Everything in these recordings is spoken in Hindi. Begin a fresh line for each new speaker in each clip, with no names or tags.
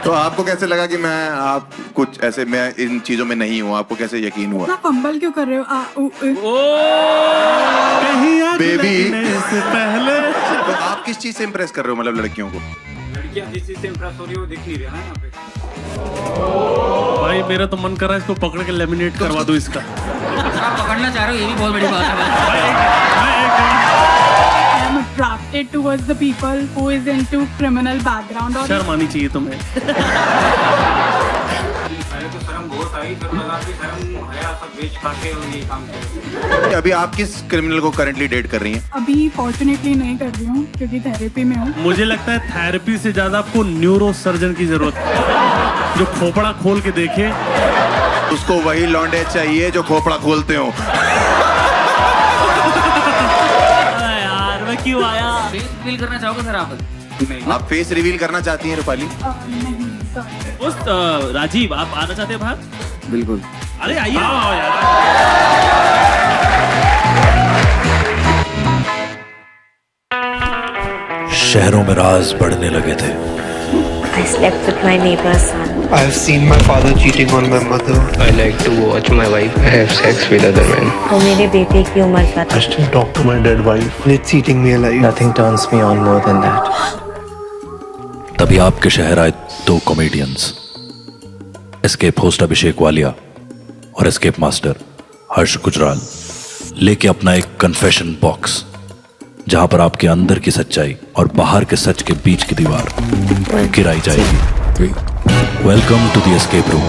तो आपको कैसे लगा कि आप कुछ ऐसे, मैं इन चीजों में नहीं हूँ? आपको कैसे यकीन हुआ?
ना फंबल क्यों कर रहे हो?
बेबी
से पहले
तो आप किस चीज से इम्प्रेस कर रहे हो, मतलब लड़कियों को?
लड़कियां जिस चीज से इम्प्रेस हो रही है वो दिख नहीं रहा है यहाँ पे।
भाई मेरा तो मन कर रहा है इसको पकड़ के लेमिनेट करवा दो इसका।
आप पकड़ना चाह रहे हो, ये भी बहुत बड़ी बात है।
I am attracted towards the people who is into criminal background और
शर्म आनी चाहिए तुम्हें।
पहले तो शर्म बहुत आई, फिर लगा कि शर्म हया सब बेच खाके और ये काम करे।
अभी आप किस क्रिमिनल को करंटली डेट कर रही हैं?
अभी फॉर्चुनेटली नहीं कर रही हूँ क्योंकि थेरेपी में हूँ।
मुझे लगता है थेरेपी से ज्यादा आपको न्यूरो सर्जन की जरूरत है, जो खोपड़ा खोल के देखे।
उसको वही लौंडे चाहिए जो खोपड़ा खोलते हो।
यार मैं क्यों आया? फेस रिवील करना चाहोगे सर आप?
आप फेस रिवील करना चाहती हैं रूपाली?
नहीं sorry।
उस राजीव आप आना चाहते हैं बाहर?
बिल्कुल।
अरे आइए।
शहरों में राज बढ़ने लगे थे।
I slept with my neighbor's son.
I've seen my father cheating on my mother. I like to watch my wife have sex with other men.
वो मेरे बेटे की उम्र का था।
I still talk to my dead wife.
It's eating me alive.
Nothing turns me on more than that. तभी आपके शहर आए दो कॉमेडियंस, एस्केप होस्ट अभिषेक वालिया और एस्केप मास्टर हर्ष गुजराल, लेके अपना एक कन्फेशन बॉक्स, जहां पर आपके अंदर की सच्चाई और बाहर के सच के बीच की दीवार गिराई जाएगी। Welcome to the escape room,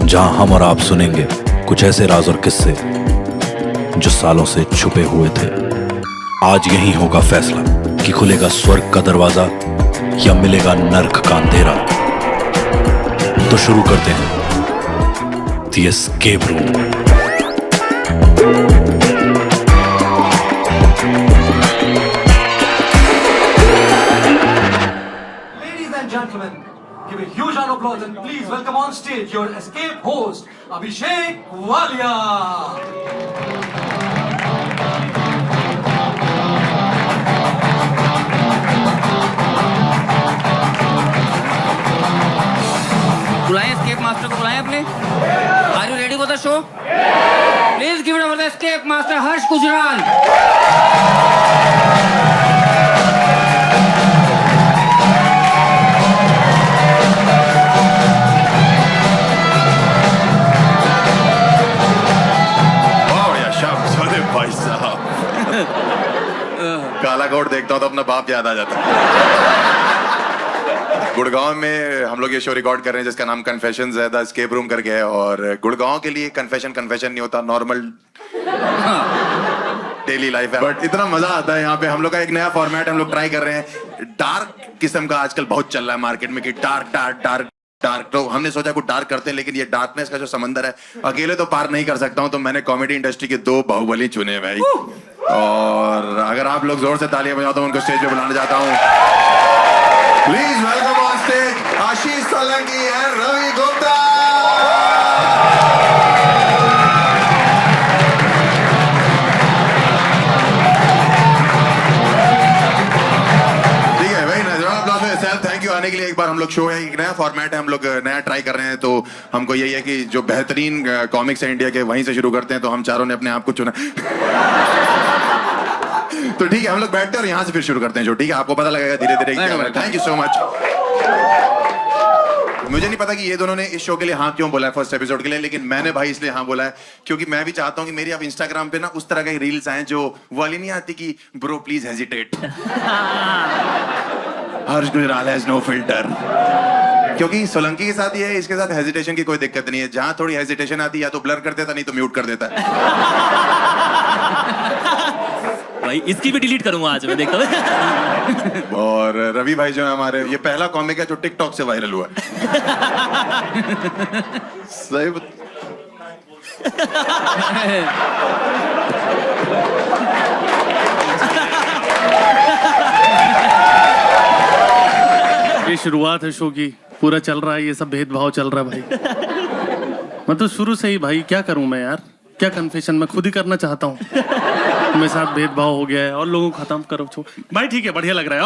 जहां हम और आप सुनेंगे कुछ ऐसे राज और किस्से जो सालों से छुपे हुए थे। आज यही होगा फैसला कि खुलेगा स्वर्ग का दरवाजा या मिलेगा नर्क का अंधेरा। तो शुरू करते हैं the escape room.
Gentlemen, give a huge round of applause and please welcome on stage your escape host, Abhishek Walia.
बुलाएं एस्केप मास्टर को, बुलाएं अपने। Are you ready for the show? Please give it up for the escape master हर्ष गुजराल।
भाई साहब काला कोट देखता हूँ तो अपना बाप याद आ जाता है। गुड़गांव में हम लोग ये शो रिकॉर्ड कर रहे हैं जिसका नाम कन्फेशंस है, द एस्केप रूम करके है। और गुड़गांव के लिए कन्फेशन नहीं होता, नॉर्मल डेली लाइफ है, बट इतना मजा आता है यहाँ पे। हम लोग का एक नया फॉर्मेट हम लोग ट्राई कर रहे हैं। डार्क किस्म का आजकल बहुत चल रहा है मार्केट में कि डार्क डार्क डार्क डार्क, तो हमने सोचा कुछ डार्क करते हैं, लेकिन ये डार्कनेस का जो समंदर है अकेले तो पार नहीं कर सकता हूं, तो मैंने कॉमेडी इंडस्ट्री के दो बाहुबली चुने भाई। और अगर आप लोग जोर से तालियां बजाओ तो उनको स्टेज पे बुलाना चाहता हूं। Please welcome on stage Ashish Solanki and Ravi Gupta. Thank you आने के लिए। एक बार हम लोग शो है, एक नया फॉर्मेट है, हम लोग नया ट्राई कर रहे हैं, तो हमको यही है कि जो बेहतरीन कॉमिक्स है इंडिया के वहीं से शुरू करते हैं। तो हम चारों ने अपने आप को चुना। तो ठीक है, हम लोग बैठते हैं और यहाँ से फिर शुरू करते हैं शो। ठीक है, आपको पता लगेगा धीरे धीरे। Thank you so much. मुझे नहीं पता कि ये दोनों ने इस शो के लिए हाँ क्यों बोला है फर्स्ट एपिसोड के लिए, लेकिन मैंने भाई इसलिए हाँ बोला है क्योंकि मैं भी चाहता हूँ कि मेरी अब इंस्टाग्राम पे ना उस तरह के रील्स आए जो वाली नहीं आती कि bro please hesitate, Harsh Gujral has no filter. क्योंकि सोलंकी के साथ ये है, इसके साथ हेजिटेशन की कोई दिक्कत नहीं है। जहां थोड़ी हेजिटेशन आती है या तो ब्लर कर देता, नहीं तो म्यूट कर देता है।
भाई इसकी भी डिलीट करूंगा आज मैं, देखता हूँ।
और रवि भाई जो है हमारे, ये पहला कॉमिक है जो टिकटॉक से वायरल हुआ है। सही
ये शुरुआत है शो की, पूरा चल रहा है ये सब भेदभाव चल रहा है भाई। मैं तो शुरू से ही भाई क्या करूं मैं यार, क्या कन्फेशन मैं खुद ही करना चाहता हूँ। मेरे साथ भेदभाव हो गया है और लोगों को खत्म करो छो भाई। ठीक है, बढ़िया लग रहा है।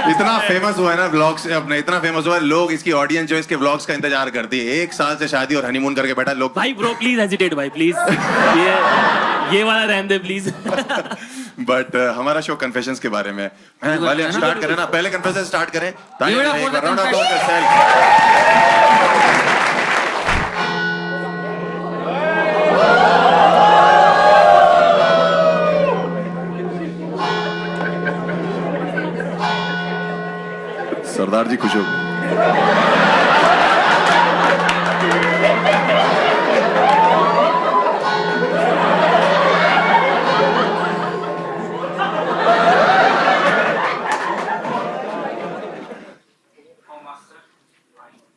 इतना फेमस हुआ है ना ब्लॉग्स अपने, इतना फेमस हुआ है, लोग इसकी ऑडियंस जो इसके ब्लॉग्स का इंतजार करती है। 1 साल से शादी और हनीमून करके बैठा लोग।
भाई ब्रो प्लीज हेजिटेट भाई प्लीज, ये वाला रहने दे प्लीज।
बट हमारा शो कन्फेशंस के बारे में है। पहले स्टार्ट करें ना, पहले कन्फेशन स्टार्ट करें। ताली बजाएं, एक बार round of applause for self। सरदार जी खुश हो गए।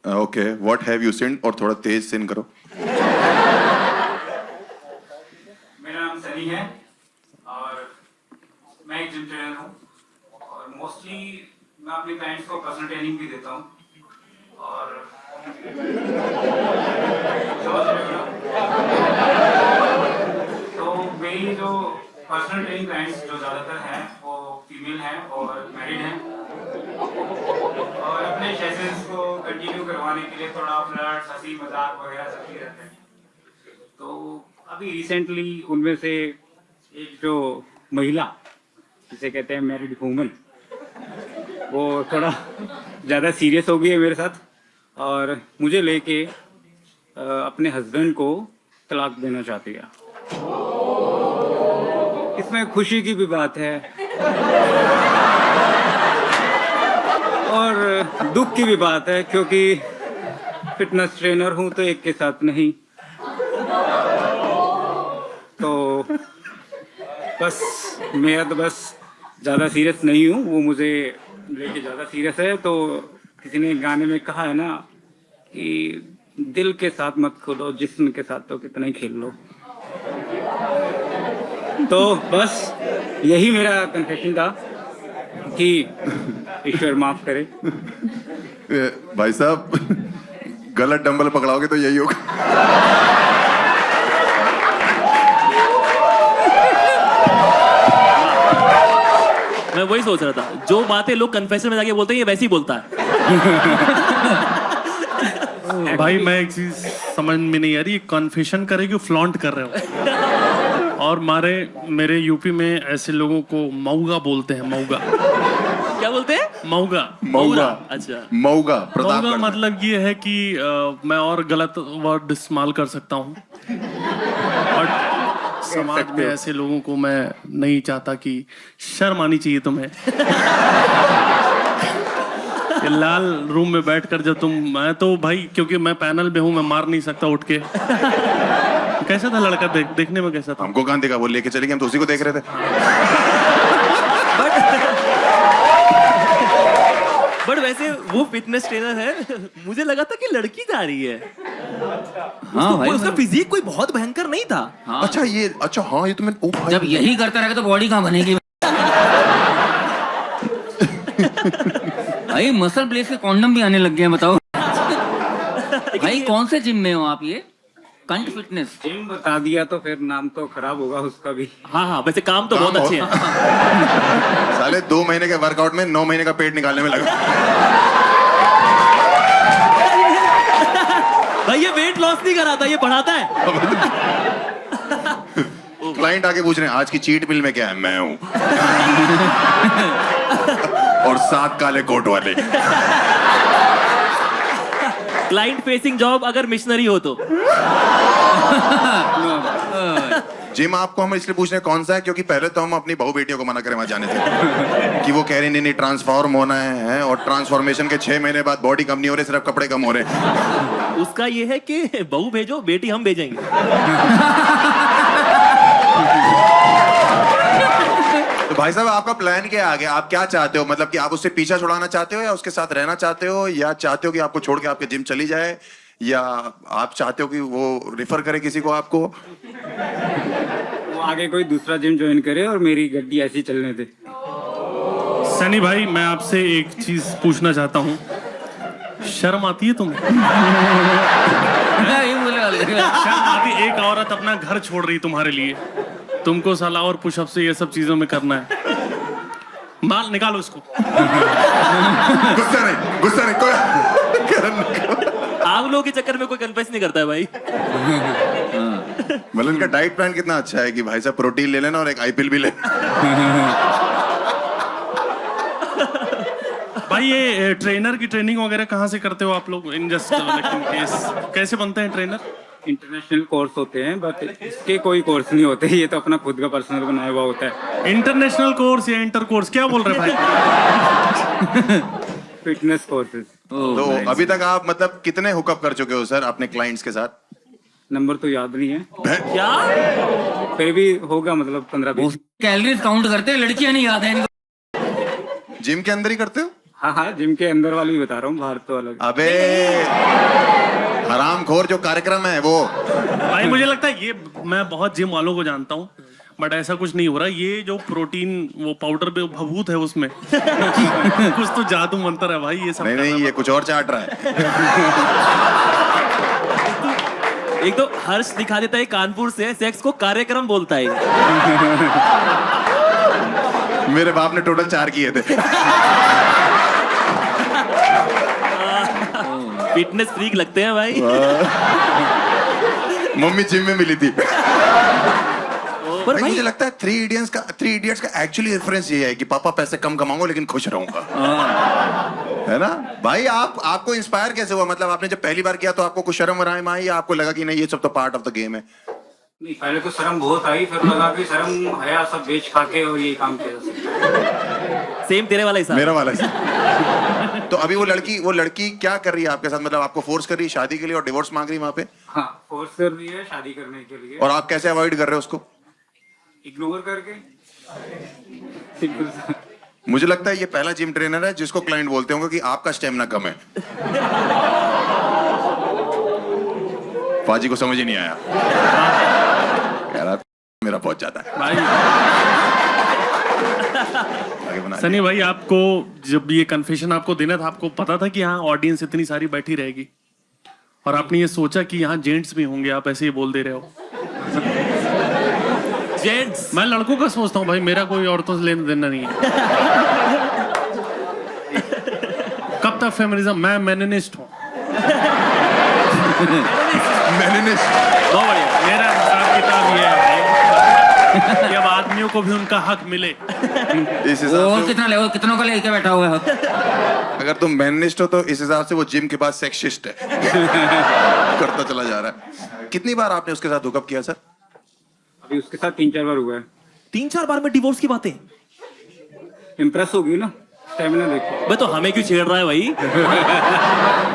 ओके, व्हाट हैव यू सिन? और थोड़ा तेज सिन करो।
मेरा नाम सनी है और मैं एक जिम ट्रेनर हूँ और मोस्टली मैं अपने क्लाइंट्स को पर्सनल ट्रेनिंग भी देता हूँ और समझ रहे हो ना? तो मेरी जो पर्सनल ट्रेनिंग क्लाइंट्स जो ज़्यादातर हैं वो फीमेल हैं और मैरिड हैं और अपने सेशंस को कंटिन्यू करवाने के लिए थोड़ा फ्लर्ट, हंसी मजाक वगैरह सब ही रहते हैं। तो अभी रिसेंटली उनमें से एक जो महिला जिसे कहते हैं मैरिड वूमन, वो थोड़ा ज़्यादा सीरियस हो गई है मेरे साथ और मुझे लेके अपने हस्बैंड को तलाक देना चाहती है। इसमें खुशी की भी बात है और दुख की भी बात है, क्योंकि फिटनेस ट्रेनर हूं तो एक के साथ नहीं। तो बस मेरा तो बस ज़्यादा सीरियस नहीं हूँ, वो मुझे लेके ज़्यादा सीरियस है। तो किसी ने गाने में कहा है ना कि दिल के साथ मत खेलो, जिस्म के साथ तो कितना ही खेल लो। तो बस यही मेरा कन्फेशन था कि ईश्वर माफ करे।
भाई साहब गलत डंबल पकड़ाओगे तो यही होगा।
मैं वही सोच रहा था, जो बातें लोग कन्फेशन में जाके बोलते हैं ये वैसे ही बोलता है।
भाई मैं एक चीज समझ में नहीं आ रही, कन्फेशन करे कि फ्लॉन्ट कर रहे हो। और मेरे यूपी में ऐसे लोगों को मऊगा बोलते हैं। मऊगा
क्या बोलते हैं?
मऊगा।
मऊगा,
अच्छा
मऊगा, प्रतापगढ़
मऊगा
में।
मतलब ये है कि मैं और गलत वर्ड इस्तेमाल कर सकता हूँ और समाज में ऐसे लोगों को मैं नहीं चाहता कि शर्म आनी चाहिए तुम्हें। ये लाल रूम में बैठकर जब मैं तो भाई, क्योंकि मैं पैनल में हूँ, मैं मार नहीं सकता उठ के। कैसा था लड़का? देखने में कैसा था?
हमको कहाँ देखा, वो लेके चले गए, हम तो उसी को देख रहे थे।
बट वैसे वो फिटनेस ट्रेनर है, मुझे लगा था कि लड़की जा रही है।
हाँ भाई,
उसका फिजिक कोई बहुत भयंकर नहीं था।
हाँ।
अच्छा ये, अच्छा हाँ ये तो मैंने, ओ भाई
जब यही करता रहेगा तो बॉडी कहाँ बनेगी? भाई मसल प्लेस के कॉन्डम भी आने लग गए हैं, बताओ। भाई कौन से जिम में हो आप? ये कंट फिटनेस
जिम बता दिया तो फिर नाम तो खराब होगा उसका भी।
हाँ हाँ, वैसे काम तो बहुत अच्छे हैं।
साले 2 महीने के वर्कआउट में 9 महीने का पेट निकालने में लगा।
भाई ये वेट लॉस नहीं कराता, ये बढ़ाता है।
क्लाइंट आके पूछ रहे हैं आज की चीट मिल में क्या है? मैं हूं। और 7 काले कोट वाले।
क्लाइंट फेसिंग जॉब अगर मिशनरी हो तो।
जिम आपको हम इसलिए पूछ रहे हैं कौन सा है, क्योंकि पहले तो हम अपनी बहू बेटियों को मना करें वहां जाने से कि वो कह रही नहीं ट्रांसफॉर्म होना है और ट्रांसफॉर्मेशन के 6 महीने बाद बॉडी कम नहीं हो रही, सिर्फ कपड़े कम हो रहे हैं।
उसका ये है कि बहू भेजो, बेटी हम भेजेंगे।
तो भाई साहब आपका प्लान क्या है आगे? आप क्या चाहते हो? मतलब कि आप उससे पीछा छुड़ाना चाहते हो या उसके साथ रहना चाहते हो, या चाहते हो कि आपको छोड़ के आपके जिम चली जाए, या आप चाहते हो कि वो रिफर करे किसी को आपको?
वो आगे कोई दूसरा जिम ज्वाइन करे और मेरी गड्डी ऐसी चलने दे।
सनी भाई मैं आपसे एक चीज पूछना चाहता हूँ, शर्म आती है तुम्हें? शर्म आती? एक औरत अपना घर छोड़ रही तुम्हारे लिए, तुमको साला और पुशअप से ये सब चीजों में करना है। माल निकालो इसको।
गुस्सा नहीं कोई
आप लोगों के चक्कर में कोई कन्फेस नहीं करता है भाई।
मतलब इनका डाइट प्लान कितना अच्छा है कि भाई साहब प्रोटीन ले लेना और एक आईपीएल भी ले
भाई ये ट्रेनर की ट्रेनिंग वगैरह कहाँ से करते हो आप लोग? इन जस्ट कैसे बनते हैं ट्रेनर?
इंटरनेशनल कोर्स होते हैं बट इसके कोई कोर्स नहीं होते, ये तो अपना खुद का पर्सनल बनाया हुआ होता है।
इंटरनेशनल कोर्स या इंटर कोर्स क्या बोल रहे भाई?
Fitness courses.
तो अभी तक आप मतलब कितने हुकअप कर चुके हो सर अपने क्लाइंट्स के साथ?
नंबर तो याद नहीं है,
क्या?
फिर भी होगा मतलब 15-20।
कैलोरीज काउंट करते हैं, लड़कियां नहीं याद है इनको।
जिम के अंदर ही करते हो?
हाँ, जिम के अंदर वाली भी बता रहा हूँ, बाहर तो अलग।
अबे हरामखोर जो कार्यक्रम है वो।
भाई मुझे लगता है ये, मैं बहुत जिम वालों को जानता हूँ बट ऐसा कुछ नहीं हो रहा। ये जो प्रोटीन वो पाउडर पे भभूत है उसमें कुछ तो जादू मंत्र है भाई ये सब।
नहीं ये कुछ और चाट रहा है।
एक तो हर्ष दिखा देता है कानपुर से, सेक्स को कार्यक्रम बोलता है।
मेरे बाप ने टोटल 4 किए थे।
फिटनेस फ्रीक लगते हैं भाई।
मम्मी जिम में मिली थी।
पर
भाई
भाई
मुझे लगता है 3 इडियट्स का एक्चुअली रेफरेंस ये है कि पापा पैसे कम कमाऊंगा लेकिन खुश रहूंगा, है ना भाई? आपको इंस्पायर कैसे हुआ? मतलब आपने जब पहली बार किया तो आपको कुछ शर्म वरम आई या आपको लगा कि नहीं ये सब तो पार्ट ऑफ द गेम है?
नहीं, पहले तो शर्म बहुत आई, फिर लगा कि शर्म हया सब बेच खा के और ये काम किया।
सेम तेरे वाला हिसाब।
मेरा वाला हिसाब। तो अभी वो लड़की क्या कर रही है आपके साथ? मतलब आपको फोर्स कर रही है शादी के लिए और डिवोर्स मांग रही है वहां पे?
हाँ, फोर्स कर रही है शादी करने के लिए।
और आप कैसे अवॉइड कर रहे हो उसको?
इग्नोर करके, सिंपल सा।
मुझे लगता है ये पहला जिम ट्रेनर है जिसको क्लाइंट बोलते होंगे कि आपका स्टेमिना कम है। पाजी को समझ ही नहीं आया यार, मेरा पहुंच जाता है
भाई
आगे बना
सनी भाई, आपको जब ये कन्फेशन आपको देना था, आपको पता था कि यहाँ ऑडियंस इतनी सारी बैठी रहेगी और आपने ये सोचा कि यहाँ जेंट्स भी होंगे, आप ऐसे ही बोल दे रहे हो?
जेंट्स?
मैं लड़कों का सोचता हूँ भाई, मेरा कोई औरतों से लेना देना नहीं है। कब तक फेमिनिज्म? मैं मेनिनिस्ट हूँ।
बहुत बढ़िया।
मेरा हिसाब किताब ये है कि अब आदमियों को भी उनका हक मिले।
इस
और
हिसाब से
कितनों का लेके बैठा हुआ है हक?
अगर तुम मैनिस्ट हो तो इस हिसाब से वो जिम के बाद सेक्सिस्ट है। करता चला जा रहा है। कितनी बार आपने उसके साथ हुकअप किया सर?
अभी उसके साथ 3-4 बार हुआ है।
3-4 बार में डिवोर्स की बातें?
इम्प्रेस होगी ना, स्टेमिना देखो।
मैं तो हमें क्यों छेड़ रहा है भाई?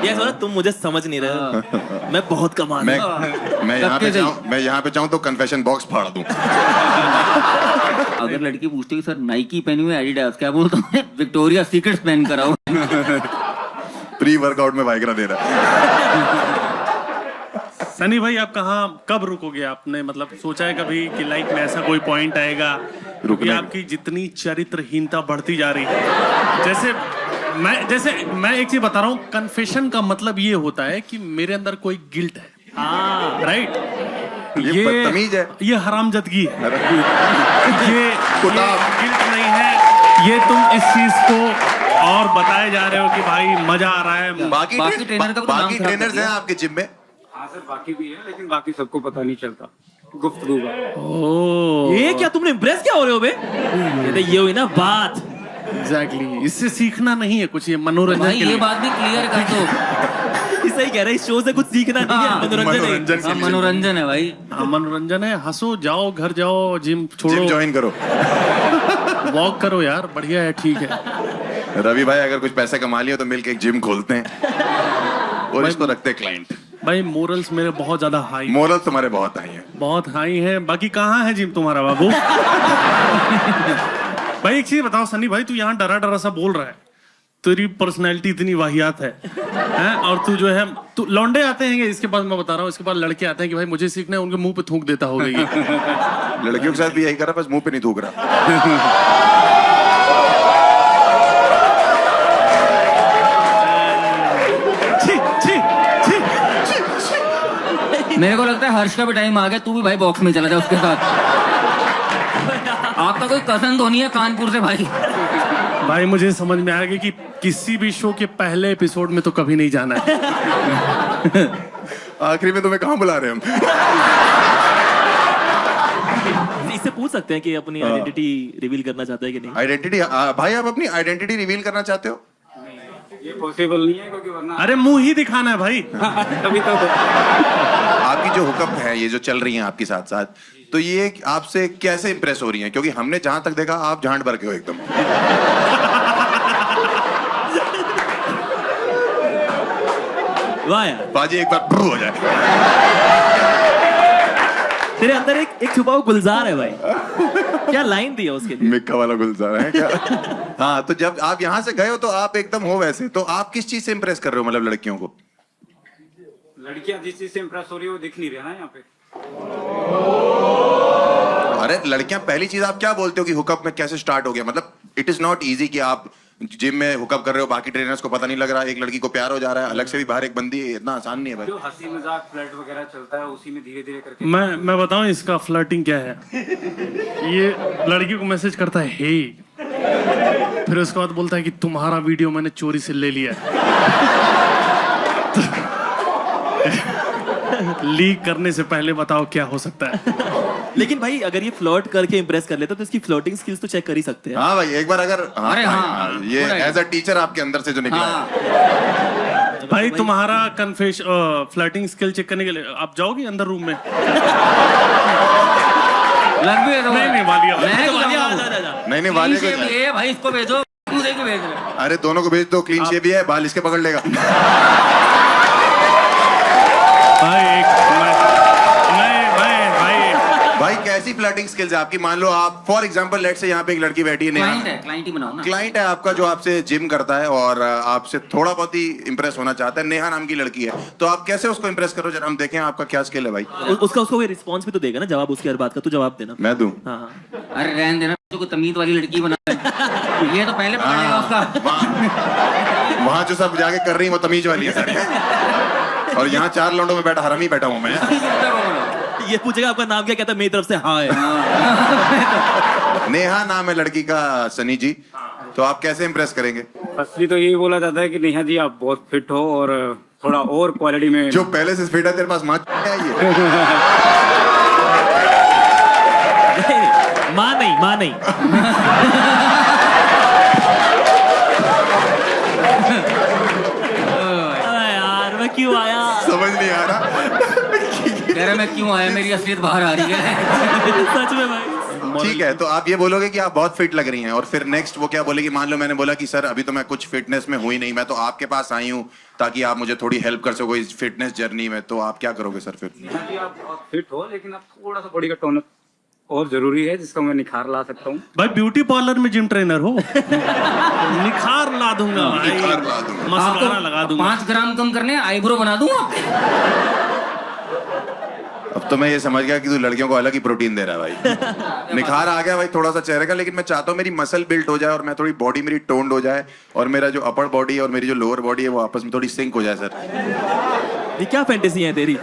ये सोचा तुम मुझे समझ नहीं रहे। मैं बहुत कमा
मैं यहाँ पे चाहूँ तो कन्फेशन बॉक्स फाड़ दूं।
अगर लड़की पूछती है सर नाइकी पहनी हुई एडिडास, क्या बोलता हूँ? विक्टोरिया सीक्रेट्स पहन कर आओ।
प्री वर्कआउट में वाइग्रा दे रहा है।
सनी भाई, आप कब रुकोगे? आपने मतलब सोचा है कभी कि लाइफ में ऐसा कोई पॉइंट आएगा कि आपकी जितनी चरित्रहीनता बढ़ती जा रही है? जैसे मैं एक चीज बता रहा हूँ, कन्फेशन का मतलब ये होता है कि मेरे अंदर कोई गिल्ट है। हाँ राइट,
ये बदतमीज है,
ये हरामजदगी है, ये गिल्ट नहीं है, ये तुम इस चीज को और बताए जा रहे हो कि भाई मजा आ रहा है।
बाकी ट्रेनर्स हैं आपके जिम में?
हाँ सर, बाकी भी है लेकिन बाकी सबको पता नहीं चलता गुफ्तगू का।
ये क्या तुमने इम्प्रेस क्या हो रहे हो बे? ये हुई ना बात।
एग्जैक्टली, इससे सीखना नहीं है कुछ, ये मनोरंजन
भाई
के लिए।
ये बात भी क्लियर कर दो।
सही कह रहे हैं, इस शो से कुछ सीखना नहीं है, मनोरंजन है।
मनोरंजन है भाई।
हाँ, मनोरंजन है, हंसो, जाओ घर जाओ, जिम छोड़ो,
जिम ज्वाइन करो,
वॉक करो यार, बढ़िया है, ठीक है।
रवि भाई अगर कुछ पैसे कमा लिया तो मिलके एक जिम खोलते हैं और इसको रखते हैं क्लाइंट।
भाई मोरल्स मेरे बहुत ज्यादा हाई,
मोरल्स तुम्हारे बहुत हाई हैं,
बहुत हाई हैं। बाकी कहाँ है जिम तुम्हारा बाबू? भाई एक चीज बताओ सनी भाई, तू यहाँ डरा डरा सा बोल रहा है, तेरी पर्सनैलिटी इतनी वाहियात है, हैं? और तू जो है, तू लौंडे आते हैं इसके बाद, मैं बता रहा हूँ, इसके बाद लड़के आते हैं कि भाई मुझे सीखना है, उनके मुंह पे थूक देता होगा ये।
लड़कियों के साथ भी यही कर रहा, बस मुंह पे नहीं थूक रहा।
मेरे को लगता है हर्ष का भी टाइम आ गया, तू भी भाई बॉक्स में चला जा उसके साथ। आपका कोई कजन तो नहीं है कानपुर से भाई?
भाई मुझे समझ में आ गया कि किसी भी शो के पहले एपिसोड में तो कभी नहीं जाना है।
आखिरी में तुम्हें कहाँ बुला रहे हैं हम?
इससे पूछ सकते हैं कि अपनी आइडेंटिटी रिवील करना चाहता है कि नहीं।
आइडेंटिटी भाई, आप अपनी आइडेंटिटी रिवील करना चाहते हो?
ये पॉसिबल नहीं है क्योंकि वरना
अरे मुंह ही दिखाना है भाई।
तभी तो
आपकी जो हुकअप है, ये जो चल रही हैं आपके साथ साथ, तो ये आपसे कैसे इंप्रेस हो रही हैं? क्योंकि हमने जहां तक देखा आप झांड भर के हो एकदम।
वाह यार,
बाजी एक बार ब्रू हो जाए।
तेरे अंदर एक छुपा हुआ गुलजार है भाई। क्या लाइन दी है उसके लिए?
मिक्का वाला गुलजार है क्या? हाँ, तो जब आप यहाँ से गए हो तो आप एकदम हो वैसे, तो आप किस चीज से इंप्रेस कर रहे हो, मतलब लड़कियों को?
लड़कियां जिस चीज से इम्प्रेस हो रही है वो दिख नहीं रहा ना यहाँ पे।
अरे लड़कियां, पहली चीज आप क्या बोलते हो कि हुकअप में कैसे स्टार्ट हो गया? मतलब इट इज नॉट इजी कि आप जिम में हुकअप कर रहे हो, बाकी ट्रेनर्स को पता नहीं लग रहा, एक लड़की को प्यार हो जा रहा है, अलग से भी बाहर एक बंदी है, इतना आसान नहीं है भाई।
जो हंसी मजाक फ्लर्ट वगैरह चलता है उसी में धीरे धीरे करके
मैं बताऊं इसका फ्लर्टिंग क्या है। ये लड़की को मैसेज करता है हे, फिर उसके बाद बोलता है कि तुम्हारा वीडियो मैंने चोरी से ले लिया है। लीक करने से पहले बताओ क्या हो सकता है।
लेकिन भाई अगर ये फ्लर्ट करके इम्प्रेस कर लेता तो इसकी फ्लर्टिंग स्किल्स तो चेक कर ही सकते हैं।
हाँ भाई, एक बार अगर
अरे हाँ,
ये एज अ टीचर आपके अंदर से जो निकला है।
भाई तुम्हारा फ्लर्टिंग स्किल चेक करने के लिए आप जाओगे अंदर रूम में?
लग भी है तो
नहीं वालिया,
मैं
तो
क्यों
वालिया,
जाऊँ?
जा, जा, जा।
नहीं
Clean
वाले
shave
को,
ये है भाई, इसको भेजो, मुझे क्यों भेज रहे हो?
अरे दोनों को भेज दो, क्लीन शेव भी है, बाल इसके पकड़ लेगा।
भाई
भाई कैसी फ्लर्टिंग स्किल्स है आपकी? मान लो आप फॉर एग्जांपल लेट से यहाँ पे एक लड़की बैठी है,
क्लाइंट है, क्लाइंट ही बनाओ ना।
क्लाइंट है आपका जो आपसे जिम करता है और आपसे थोड़ा बहुत ही इंप्रेस होना चाहता है, नेहा नाम की लड़की है, तो आप कैसे उसको इंप्रेस करो? जरा हम देखें आपका क्या स्किल है भाई।
उसको कोई रिस्पॉन्स भी तो देगा ना, जवाब उसकी हर बात का तो जवाब देना।
मैं दूं?
हाँ हाँ।
अरे रहने देना, को तमीज वाली लड़की बना ये तो पहले पकड़ेगा उसका।
वहाँ जो सब जाके कर रही है वो तमीज वाली है सर, और यहाँ 4 लौंडों में बैठा हरामी बैठा हूँ मैं।
ये पूछेगा आपका नाम क्या, कहता है मेरी तरफ से हाँ है।
नेहा नाम है लड़की का, सनी जी, तो आप कैसे इंप्रेस करेंगे?
असली तो यही बोला जाता है कि नेहा जी आप बहुत फिट हो और थोड़ा और क्वालिटी में
जो पहले से फिट है, तेरे पास माँ है ये?
माँ नहीं। यार मैं क्यों आया,
समझ नहीं आ रहा।
कह रहा मैं क्यों आया, मेरी असलियत बाहर आ रही है।
सच में भाई।
ठीक है, तो आप ये बोलोगे कि आप बहुत फिट लग रही हैं, और फिर नेक्स्ट वो क्या बोलेगी? मान लो मैंने बोला कि सर अभी तो मैं कुछ फिटनेस में हुई नहीं, मैं तो आपके पास आई हूँ ताकि आप मुझे थोड़ी हेल्प कर सको इस फिटनेस जर्नी में, तो आप क्या करोगे सर फिर?
नेहा जी आप बहुत फिट हो, लेकिन आप थोड़ा सा बॉडी का टोन और जरूरी है जिसका मैं निखार ला सकता हूँ।
भाई ब्यूटी पार्लर में जिम ट्रेनर हो। निखार ला दूंगा भाई,
निखार ला दूंगा।
मस्कारा लगा दूंगा।
5 ग्राम कम करने, आईब्रो बना दूं आपके।
अब तो मैं ये समझ गया कि तू लड़कियों को अलग ही प्रोटीन दे रहा है भाई। निखार आ गया भाई थोड़ा सा चेहरे का, लेकिन मैं चाहता हूँ मेरी मसल बिल्ट हो जाए और मैं थोड़ी बॉडी मेरी टोन्ड हो जाए, और मेरा जो अपर बॉडी और मेरी जो लोअर बॉडी है वो आपस में थोड़ी सिंक हो जाए सर।
ये क्या फैंटेसी है तेरी?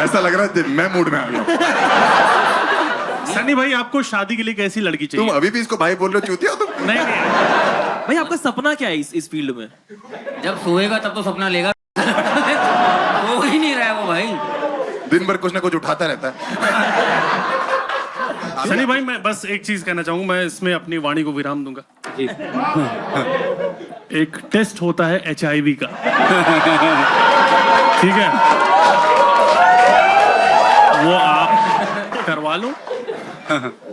ऐसा लग रहा है मैं मूड में आ गया।
सनी भाई आपको शादी के लिए कैसी लड़की
तुम
चाहिए?
अभी भी इसको भाई बोल रहे हो, चूतिया हो तुम?
नहीं
भाई आपका सपना क्या है इस फील्ड में?
जब सोएगा तब तो सपना लेगा। वो ही नहीं रहा है वो भाई,
दिन भर कुछ ना कुछ उठाता रहता है।
सनी भाई मैं बस एक चीज कहना चाहूंगा, मैं इसमें अपनी वाणी को विराम दूंगा।
जी
एक टेस्ट होता है HIV का, ठीक है, वो आप करवा लो,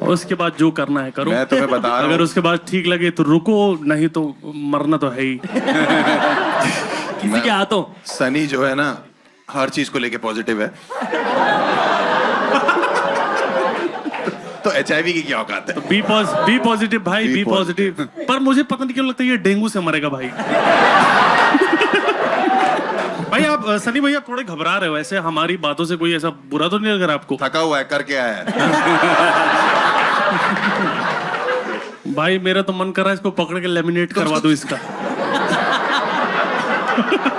उसके बाद जो करना है करो।
मैं तुम्हें बता रहा हूं।
अगर उसके बाद ठीक लगे तो रुको, नहीं तो मरना तो है ही।
किसी के हाथों।
सनी जो है ना हर चीज को लेके पॉजिटिव है। तो HIV की क्या औकात है?
बी पॉजिटिव भाई,
Be
बी पॉजिटिव। पर मुझे पता नहीं क्यों लगता है ये डेंगू से मरेगा भाई। भाई आप सनी भैया थोड़े घबरा रहे हो, ऐसे हमारी बातों से कोई ऐसा बुरा तो नहीं लग रहा आपको?
थका हुआ है, करके आया है।
भाई मेरा तो मन कर रहा है इसको पकड़ के लेमिनेट करवा दो इसका।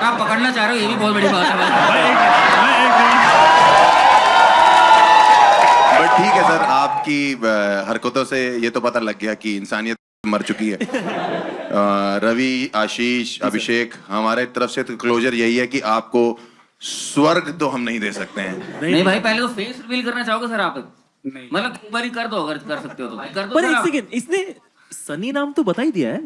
आप पकड़ना चाह रहे हो, ये भी बहुत बड़ी बात है भाई।
बट ठीक है सर, आपकी हरकतों से ये तो पता लग गया कि इंसानियत मर चुकी है। रवि, आशीष, अभिषेक, हमारे तरफ से तो क्लोजर यही है कि आपको स्वर्ग तो हम नहीं दे सकते हैं।
नहीं भाई, पहले तो फेस रिवील करना चाहोगे सर आप? मतलब एक बार ही कर दो, अगर कर सकते हो तो भाई कर दो
पर
सर
एक
आप।
सेकंड, इसने सनी नाम तो बता ही दिया है।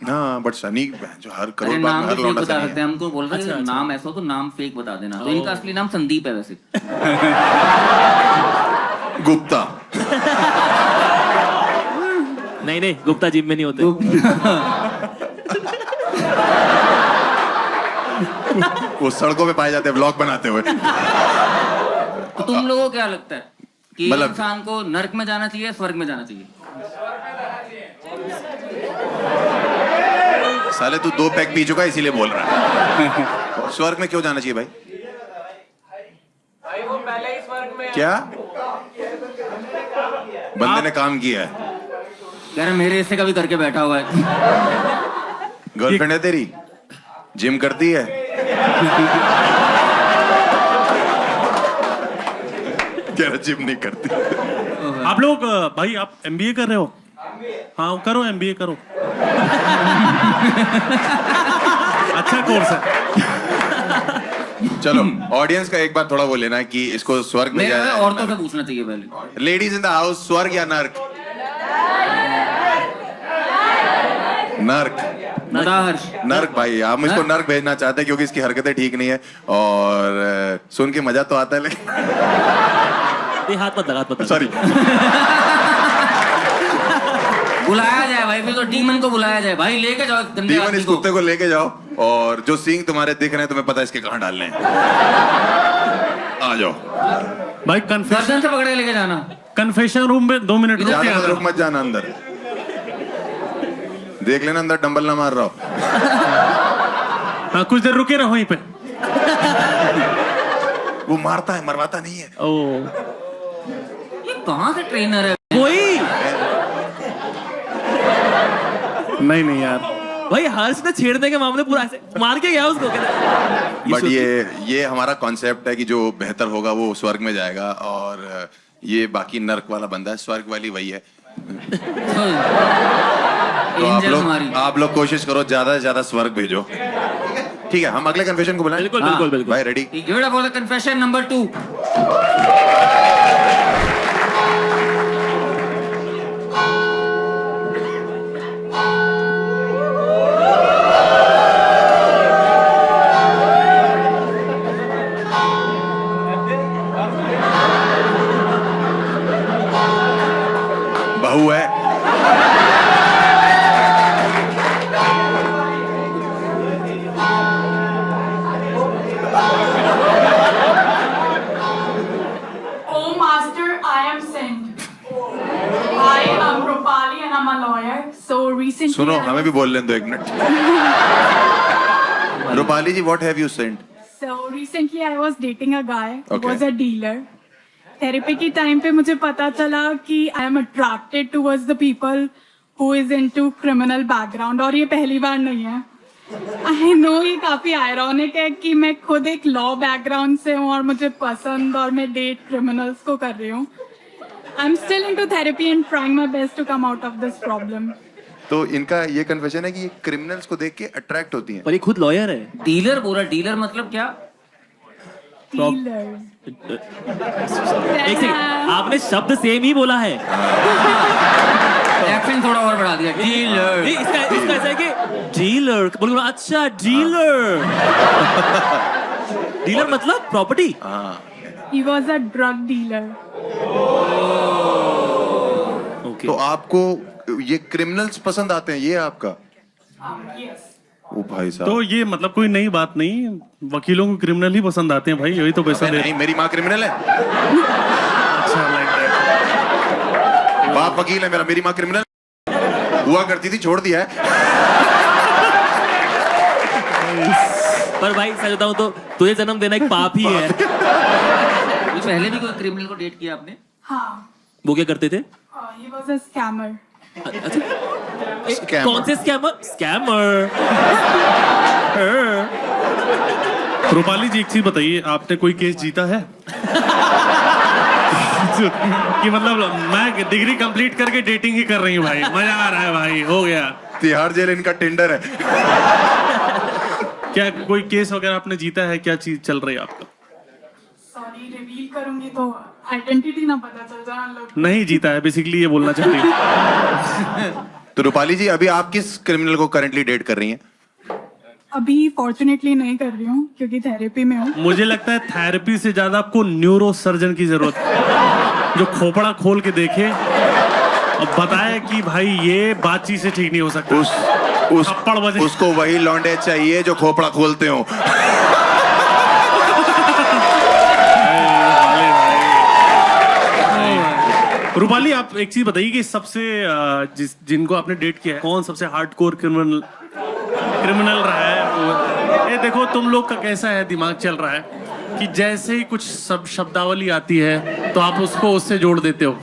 हाँ बट सनी जो हर
अरे
करोड़ बाग
नाम
में
तो
हर
फेक
लौंडा
बता
सनी
सकते
है।
हैं, हमको बोल रहे हैं नाम ऐसा हो तो नाम फेक बता देना। तो इनका असली नाम संदीप है वैसे।
गुप्ता।
नहीं नहीं, गुप्ता जिम में नहीं होते।
वो सड़कों पे पाए जाते हैं ब्लॉग बनाते हुए।
तो तुम लोगों को क्या लगता है कि
मतलब-
इंसान को नर्क में जाना चाहिए, स्वर्ग में जाना चाहिए?
साले तू 2 पैक पी चुका है इसीलिए बोल रहा है। स्वर्ग में क्यों जाना चाहिए भाई?
वो पहले ही स्वर्ग में
क्या बंदे ने काम किया है?
कह रहे मेरे हिस्से का भी करके बैठा हुआ है।
गर्लफ्रेंड है तेरी? जिम करती है? कह रहा जिम नहीं करती।
आप लोग भाई आप एमबीए कर रहे हो? हाँ करो, एमबीए करो। अच्छा कोर्स है।
चलो ऑडियंस का एक बार थोड़ा वो लेना है कि इसको स्वर्ग में
मेरे
जाए।
औरतों से पूछना चाहिए पहले।
लेडीज इन द हाउस, स्वर्ग या नर्क? नर्क।
बता हर्ष।
नर्क भाई, आप मुझको नर्क भेजना चाहते हैं क्योंकि इसकी हरकतें ठीक नहीं है और सुन के मजा तो आता है लेकिन
हाथ मत लगा,
सॉरी।
बुलाया जाए भाई, फिर तो डीमन को बुलाया जाए भाई, लेके जाओ गंदे
डीमन
आदमी
इस
को।
कुत्ते को लेके जाओ और जो सींग तुम्हारे दिख रहे हैं तुम्हें पता है इसके कहाँ डालने हैं। आ जाओ
भाई
गर्दन से पकड़े लेके जाना।
कन्फेशन रूम में 2 मिनट रुक के
ज्यादा
आना।
रुक मत जाना अंदर, देख लेना अंदर डंबल ना मार रहा हो।
हाँ कुछ देर रुके रहो वहीं पे।
वो मारता है, मरवाता नहीं है।
ओ
ये कहाँ से ट्रेनर है?
कोई
नहीं यार,
भाई हर्ष ने छेड़ने के मामले पूरा ऐसे मार के गया उसको।
बट ये हमारा कॉन्सेप्ट है कि जो बेहतर होगा वो स्वर्ग में जाएगा और ये बाकी नर्क वाला बंदा है, स्वर्ग वाली वही है। तो आप लोग कोशिश करो ज्यादा से ज्यादा स्वर्ग भेजो। ठीक है, हम अगले कन्फेशन को बुलाएं।
बिल्कुल बिल्कुल बिल्कुल।
भाई ready?
Give it up for the confession number 2.
बहू है।
Oh, Master, I am sent. Hi, I'm Rupali and I'm a lawyer. So recently,
सुनो, हमें भी बोल लें दो 1 minute. Rupali ji, what have you sent?
So recently I was dating a guy who
Okay.
was a dealer. Therapy की टाइम पे मुझे पता चला कि I am attracted towards the people who is into criminal background, और ये पहली बार नहीं है। आई नो ये काफी आयरॉनिक है कि मैं खुद एक लॉ बैकग्राउंड से हूँ और मुझे पसंद और मैं डेट क्रिमिनल्स को कर रही हूँ। I am still into therapy and trying my best to come out of this problem.
तो इनका ये कन्फेशन है कि ये क्रिमिनल्स को देख के अट्रैक्ट होती हैं।
पर ये खुद लॉयर है।
डीलर बोला, डीलर मतलब क्या?
एक सेकंड, आपने शब्द सेम ही बोला है।
एक्सेंट थोड़ा और बढ़ा दिया। डीलर।
नहीं, इसका ऐसा है कि डीलर बोल, अच्छा डीलर। डीलर मतलब property.
He was a drug dealer.
Okay.
तो आपको ये क्रिमिनल्स पसंद आते हैं, ये आपका?
Yes.
ओ भाई साहब।
तो ये मतलब कोई नई बात नहीं, वकीलों को क्रिमिनल ही पसंद आते हैं भाई, यही तो पैसा
अबे
दे।
नहीं, मेरी माँ क्रिमिनल है।
अच्छा लाइक
बाप वकील है मेरा, मेरी माँ क्रिमिनल हुआ करती थी, छोड़ दिया है।
पर भाई सच बताऊं तो तुझे जन्म देना एक पाप ही है।
पहले भी कोई क्रिमिनल को डेट किया आपने?
हाँ,
वो क्या करते थे?
he was a scammer.
अच्छा, कौन से स्कैमर? स्कैमर।
रूपाली जी एक चीज बताइए, आपने कोई केस जीता है? कि मतलब मैं डिग्री कंप्लीट करके डेटिंग ही कर रही हूँ भाई, मजा आ रहा है भाई, हो गया।
तिहाड़ जेल इनका टिंडर है।
क्या कोई केस वगैरह आपने जीता है, क्या चीज चल रही है आपका?
सॉरी, रिवील करूंगी तो आइडेंटिटी ना पता चल जाए लोग।
नहीं जीता है, बेसिकली ये बोलना चाहती हूँ।
तो रूपाली जी, अभी आप किस क्रिमिनल को करंटली डेट कर रही हैं?
अभी फॉर्चुनेटली नहीं कर रही हूँ क्योंकि थेरेपी में हूँ।
मुझे लगता है थेरेपी से ज्यादा आपको न्यूरो सर्जन की जरूरत है, जो खोपड़ा खोल के देखे और बताए कि भाई ये बातचीत से ठीक नहीं हो सकता। थप्पड़ बजे।
उसको वही लौंडे चाहिए जो खोपड़ा खोलते हो।
रूपाली, आप एक चीज बताइए कि सबसे जिनको आपने डेट किया है, कौन सबसे हार्डकोर क्रिमिनल रहा है? ये देखो तुम लोग का कैसा है दिमाग चल रहा है कि जैसे ही कुछ शब्दावली आती है तो आप उसको उससे जोड़ देते हो।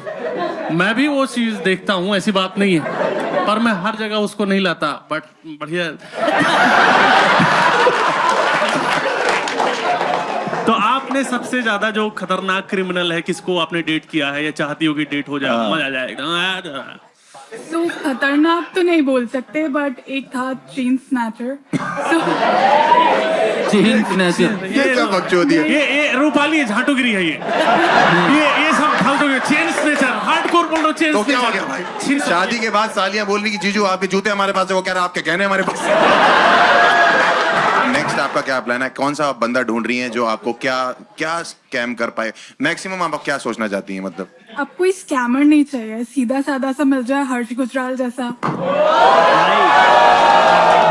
मैं भी वो चीज देखता हूँ, ऐसी बात नहीं है, पर मैं हर जगह उसको नहीं लाता। बट बढ़िया। तो आपने सबसे ज्यादा जो खतरनाक क्रिमिनल है, किसको आपने डेट किया है या चाहती हो कि डेट हो जाए? मजा आ जाएगा।
तो खतरनाक तो नहीं बोल सकते, बट एक था चेन स्नैचर।
ये क्या बकचोदी है?
ये रूपाली झाटुगिरी है ये सब फालतू के चेन स्नैचर, हार्डकोर बोल रहा हूं, चेन
तो क्या हो गया
स्नैचर।
भाई? शादी के बाद सालियां बोल रही कि जीजू आपके जूते हमारे पास है, वो कह रहा आपके गहने हमारे पास। नेक्स्ट आपका क्या प्लान है? कौन सा आप बंदा ढूंढ रही हैं जो आपको क्या स्कैम कर पाए? मैक्सिमम आप क्या सोचना चाहती हैं? मतलब
अब कोई स्कैमर नहीं चाहिए, सीधा साधा सा मिल जाए, हर्ष गुजराल जैसा।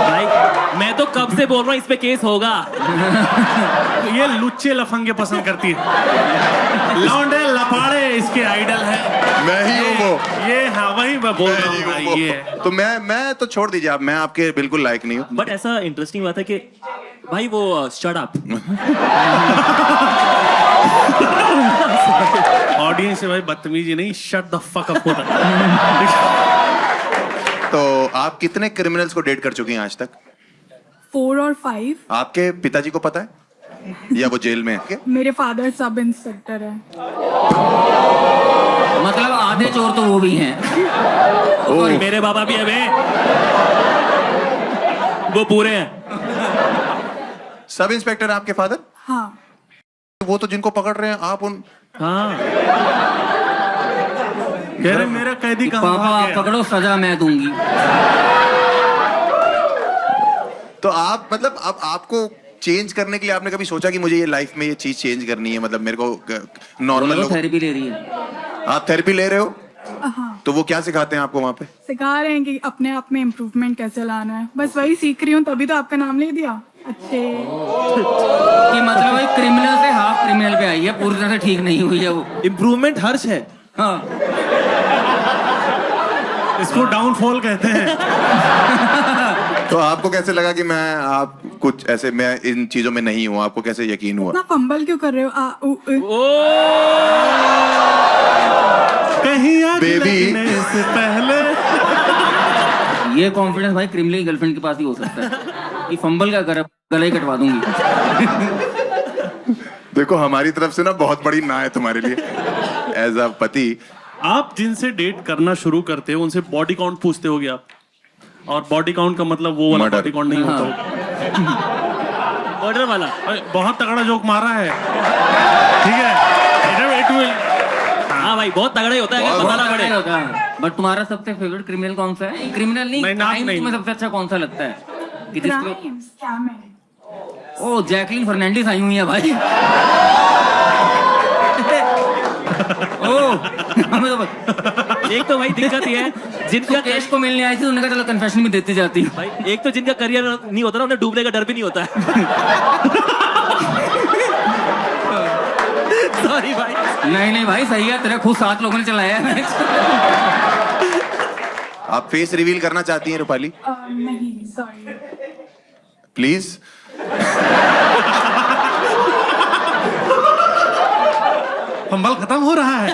भाई मैं तो कब से बोल रहा हूँ इस पे केस होगा।
ये लुच्चे लफंगे पसंद करती है, लौंडे लपाड़े इसके आइडल है।
मैं ही हूँ वो।
ये हाँ, वही मैं बोल रहा हूँ भाई। ये
तो मैं तो छोड़ दीजिए आप, मैं आपके बिल्कुल लायक नहीं हूँ।
बट ऐसा इंटरेस्टिंग बात है कि भाई वो शट अप।
ऑडियंस से भाई बदतमीजी नहीं, शट द फक अप होता है।
तो आप कितने क्रिमिनल्स को डेट कर चुकी हैं आज तक?
4 और 5।
आपके पिताजी को पता है या वो जेल में है?
मेरे फादर सब इंस्पेक्टर है।
मतलब आधे चोर तो वो भी हैं।
और मेरे बाबा भी है बे, वो पूरे हैं।
सब इंस्पेक्टर आपके फादर?
हाँ।
वो तो जिनको पकड़ रहे हैं आप उन।
हाँ
कह रहे मेरा कैदी कहाँ
पापा
भाग
आप
गया?
पकड़ो, सजा मैं दूंगी।
तो आप मतलब अब आपको चेंज करने के लिए आपने कभी सोचा कि मुझे ये लाइफ में ये चीज चेंज करनी है? मतलब मेरे को नॉर्मल लोग।
थेरेपी ले रही है।
आप थेरेपी ले रहे हो?
हाँ,
तो वो क्या सिखाते हैं आपको वहाँ पे?
सिखा रहे हैं कि अपने आप में इम्प्रूवमेंट कैसे लाना है। बस वही सीख रही हूँ, तभी तो आपका नाम ले दिया। अच्छे
कि मतलब भाई क्रिमिनल से हाफ क्रिमिनल पे आई है, पूरी तरह से ठीक नहीं हुई है वो।
इम्प्रूवमेंट हर्ष है।
हाँ,
इसको डाउनफॉल कहते हैं।
तो आपको कैसे लगा कि आप कुछ ऐसे, मैं इन चीजों में नहीं हूँ? आपको कैसे यकीन हुआ?
इतना फंबल क्यों कर रहे हो?
कहीं आग
Baby।
लगने से पहले।
ये कॉन्फिडेंस भाई क्रिमिनल की गर्लफ्रेंड के पास ही हो सकता है कि फंबल का कर, गला ही कटवा दूंगी।
देखो हमारी तरफ से ना बहुत बड़ी ना है तुम्हारे लिए एज अ पति।
आप जिनसे डेट करना शुरू करते हो उनसे बॉडी काउंट पूछते होगे आप, और बॉडी काउंट का मतलब वो वाला
Murder।
बॉडी काउंट नहीं होता होगा।
ऑर्डर वाला।
अरे, बहुत तगड़ा जोक मारा है, ठीक है? It will-
हाँ भाई बहुत तगड़ा ही होता है,
बहुत
बताना पड़े।
बट तुम्हारा सबसे फेवरेट क्रिमिनल कौन सा है? क्रिमिनल नहीं,
नहीं, नाम
crime
नहीं।
तुम्हें सबसे अच्छा कौन सा लगता है कि जिसको?
क्राइम स्कैम है।
ओ जैकलिन फर्नांडिस आई हुई है भाई। हमें तो
एक तो भाई दिक्कत ये है जिनका
केश को मिलने आई थी, उन्होंने कहा चलो कन्फेशन भी देती जाती हूँ।
भाई एक तो जिनका करियर नहीं होता ना, उन्हें डूबने का डर भी नहीं होता है। सॉरी भाई।
नहीं भाई सही है, तेरे खुद 7 लोगों ने चलाया है।
आप फेस रिवील करना चाहती हैं रूपाली?
नहीं, सॉरी।
प्लीज।
फंबल खत्म हो रहा है।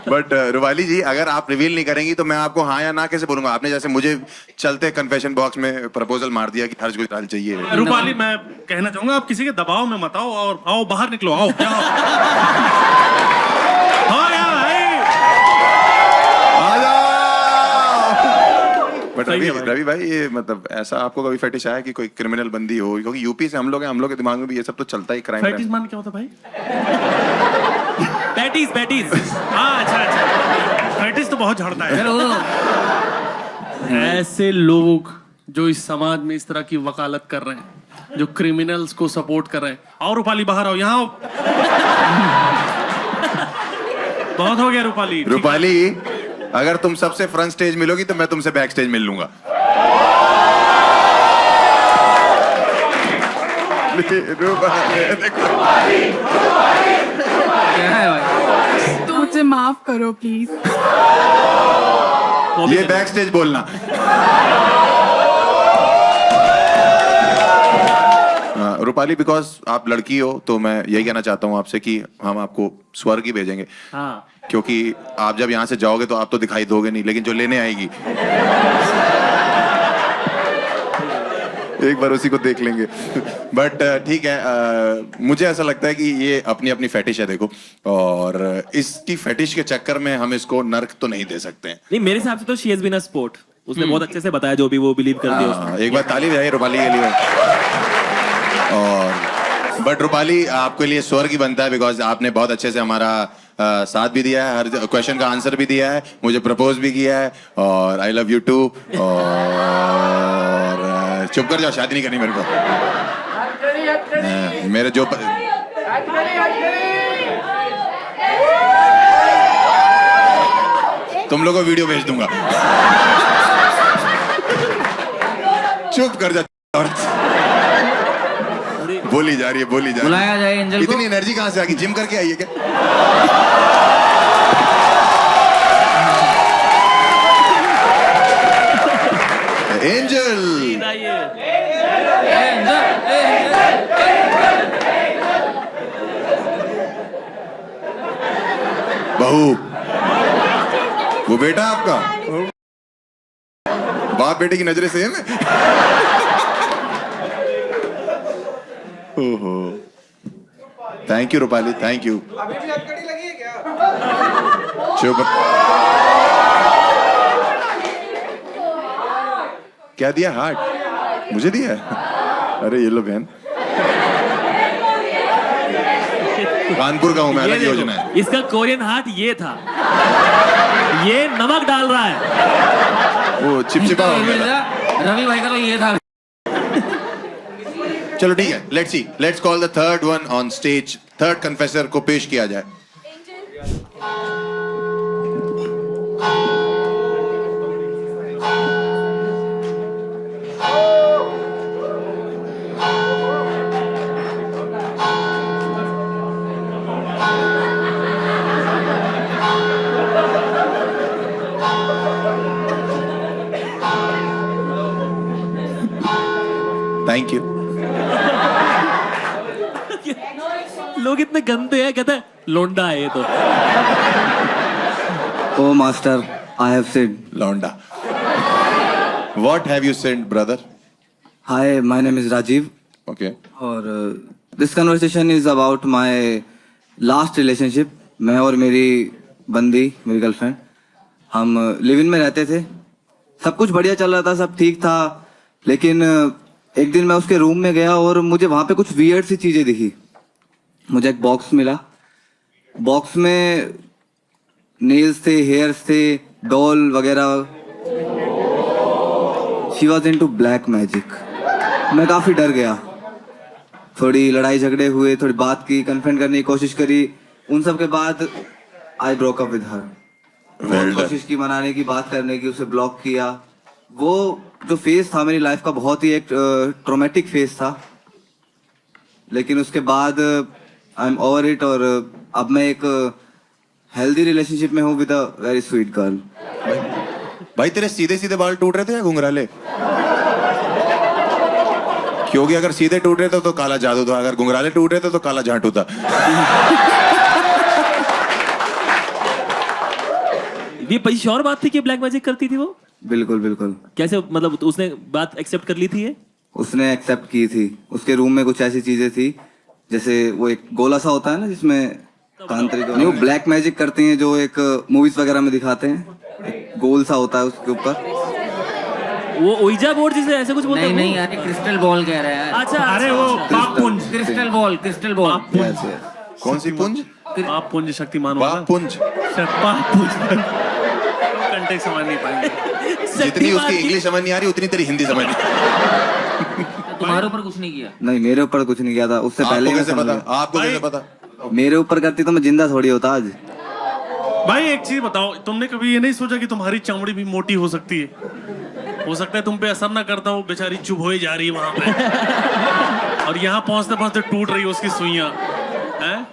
बट रूपाली जी, अगर आप रिवील नहीं करेंगी तो मैं आपको हाँ या ना कैसे बोलूंगा? आपने जैसे मुझे चलते कन्फेशन बॉक्स में प्रपोजल मार दिया कि हर्ष गुजराल चाहिए।
रूपाली, मैं कहना चाहूंगा आप किसी के दबाव में मत आओ और आओ बाहर निकलो, आओ क्या हाँ यार भाई।
बट रवि भाई, ये मतलब ऐसा आपको कभी फेटिश आया कि कोई क्रिमिनल बंदी हो? क्योंकि यूपी से हम लोग हैं, हम लोग के दिमाग में भी ये सब तो चलता ही, क्राइम।
पैटीज मान क्या होता भाई? पैटीज हाँ, अच्छा। पैटीज तो बहुत झड़ता है। ऐसे लोग जो इस समाज में इस तरह की वकालत कर रहे हैं, जो क्रिमिनल्स को सपोर्ट कर रहे हैं, और रूपाली बाहर आओ, यहाँ आओ। बहुत हो गया रूपाली।
रूपाली, अगर तुम सबसे फ्रंट स्टेज मिलोगी तो मैं तुमसे बैक स्टेज मिल लूंगा।
क्या है भाई?
तो मुझे माफ करो प्लीज।
ये बैक स्टेज बोलना। रूपाली, बिकॉज आप लड़की हो तो मैं यही कहना चाहता हूँ आपसे कि हम आपको स्वर्ग ही भेजेंगे।
हाँ,
क्योंकि आप जब यहाँ से जाओगे तो आप तो दिखाई दोगे नहीं, लेकिन जो लेने आएगी एक बार उसी को देख लेंगे। बट ठीक है, मुझे ऐसा लगता है कि ये अपनी अपनी फेटिश है, देखो, और इसकी फेटिश के चक्कर में हम इसको नर्क तो नहीं दे सकते हैं।
नहीं, मेरे हिसाब से तो she has been a support. उसने बहुत अच्छे से बताया जो भी वो बिलीव करती है उसमें।
एक बार ताली बजाइए रूपाली के लिए। और बट रूपाली, आपके लिए स्वर्ग ही बनता है, बिकॉज आपने बहुत अच्छे से हमारा साथ भी दिया है, हर क्वेश्चन का आंसर भी दिया है, मुझे प्रपोज भी किया है, और आई लव यू टू। और चुप कर जाओ, शादी नहीं करनी मेरे को। मेरे जो तुम लोगों को वीडियो भेज दूंगा। चुप कर जा। बोली जा रही है।
बुलाया जाए एंजल को।
इतनी एनर्जी कहाँ से आ गई? जिम करके आई है क्या? एंजल, बहू, वो बेटा आपका? बाप बेटे की नजरें सेम है। ओहो, thank you Rupali, thank you. अभी भी हथकड़ी लगी है क्या? चुप। क्या दिया? हार्ट मुझे दिया है? अरे ये लो बहन, कानपुर का हूं मैं, अलग योजना है।
इसका कोरियन हार्ट ये था, ये नमक डाल रहा है।
वो चिपचिपा हो गया।
रवि भाई का तो ये था।
चलो ठीक है, let's see, let's call the third one on stage. Third confessor को पेश किया जाए। Thank you.
लोग इतने गंदे हैं, कहते हैं लोंडा है ये तो।
Oh master, I have said.
लौंडा। What have you said, brother?
Hi, my name is Rajiv.
Okay.
और this conversation is about my last relationship. मैं और मेरी बंदी, मेरी गर्लफ्रेंड, हम लिव इन में रहते थे। सब कुछ बढ़िया चल रहा था, सब ठीक था। लेकिन एक दिन मैं उसके रूम में गया और मुझे वहाँ पे कुछ वियर्ड सी चीजें दिखी। मुझे एक बॉक्स मिला, बॉक्स में नेल्स थे, हेयर्स थे, डॉल वगैरह। She was into black magic. मैं काफी डर गया, थोड़ी लड़ाई झगड़े हुए, थोड़ी बात की, कन्फ्रंट करने की कोशिश करी। उन सब के बाद I broke up with her. बहुत कोशिश की मनाने की, बात करने की, उसे ब्लॉक किया। वो जो फेज था मेरी लाइफ का बहुत ही एक ट्रॉमेटिक फेज था, लेकिन उसके बाद आई एम ओवर इट और अब मैं एक हेल्दी रिलेशनशिप में हूँ with a very sweet girl.
भाई तेरे सीधे सीधे बाल टूट रहे थे या घुंघराले? क्योंकि अगर सीधे टूट रहे थे तो काला जादू था, अगर घुंघराले टूट रहे थे तो काला झांटू था।
ये पहली श्योर बात थी कि ब्लैक मैजिक करती थी वो?
बिल्कुल बिल्कुल।
कैसे, मतलब उसने बात एक्सेप्ट कर ली थी ये?
उसने एक्सेप्ट की थी। उसके रूम में कुछ ऐसी चीजें थी, जैसे वो एक गोला सा होता है ना जिसमें तांत्रिक, नहीं वो ब्लैक मैजिक करती हैं जो एक मूवीज वगैरह में दिखाते हैं, एक गोल सा होता है उसके ऊपर।
वो ओइजा बोर्ड जिसे ऐसे कुछ बोलते हैं?
नहीं यार, क्रिस्टल बॉल कह रहा है।
अच्छा,
अरे वो पाप पुंज,
crystal ball, crystal ball.
Yes, yes.
कौन सी पुंज?
पाप पुंज शक्तिमान होगा।
बाप पुंज।
पाप पुंज कंटेक्ट समझ नहीं पाएंगे।
जितनी उसकी इंग्लिश समझ नहीं आ रही उतनी तेरी हिंदी समझ नहीं।
तुम्हारे ऊपर कुछ नहीं किया?
नहीं, मेरे ऊपर कुछ नहीं किया था। उससे पहले
आपको
ही
कैसे
मैं समझ
पता?
गया।
आपको कैसे पता?
मेरे ऊपर करती तो मैं जिंदा थोड़ी होता आज।
भाई एक चीज बताओ, तुमने कभी ये नहीं सोचा कि तुम्हारी चमड़ी भी मोटी हो सकती है? हो सकता है तुम पे असर ना करता हो, बेचारी चुभ हो जा रही है वहां पे और यहाँ पहुंचते पहुंचते टूट रही है उसकी सुइयां हैं?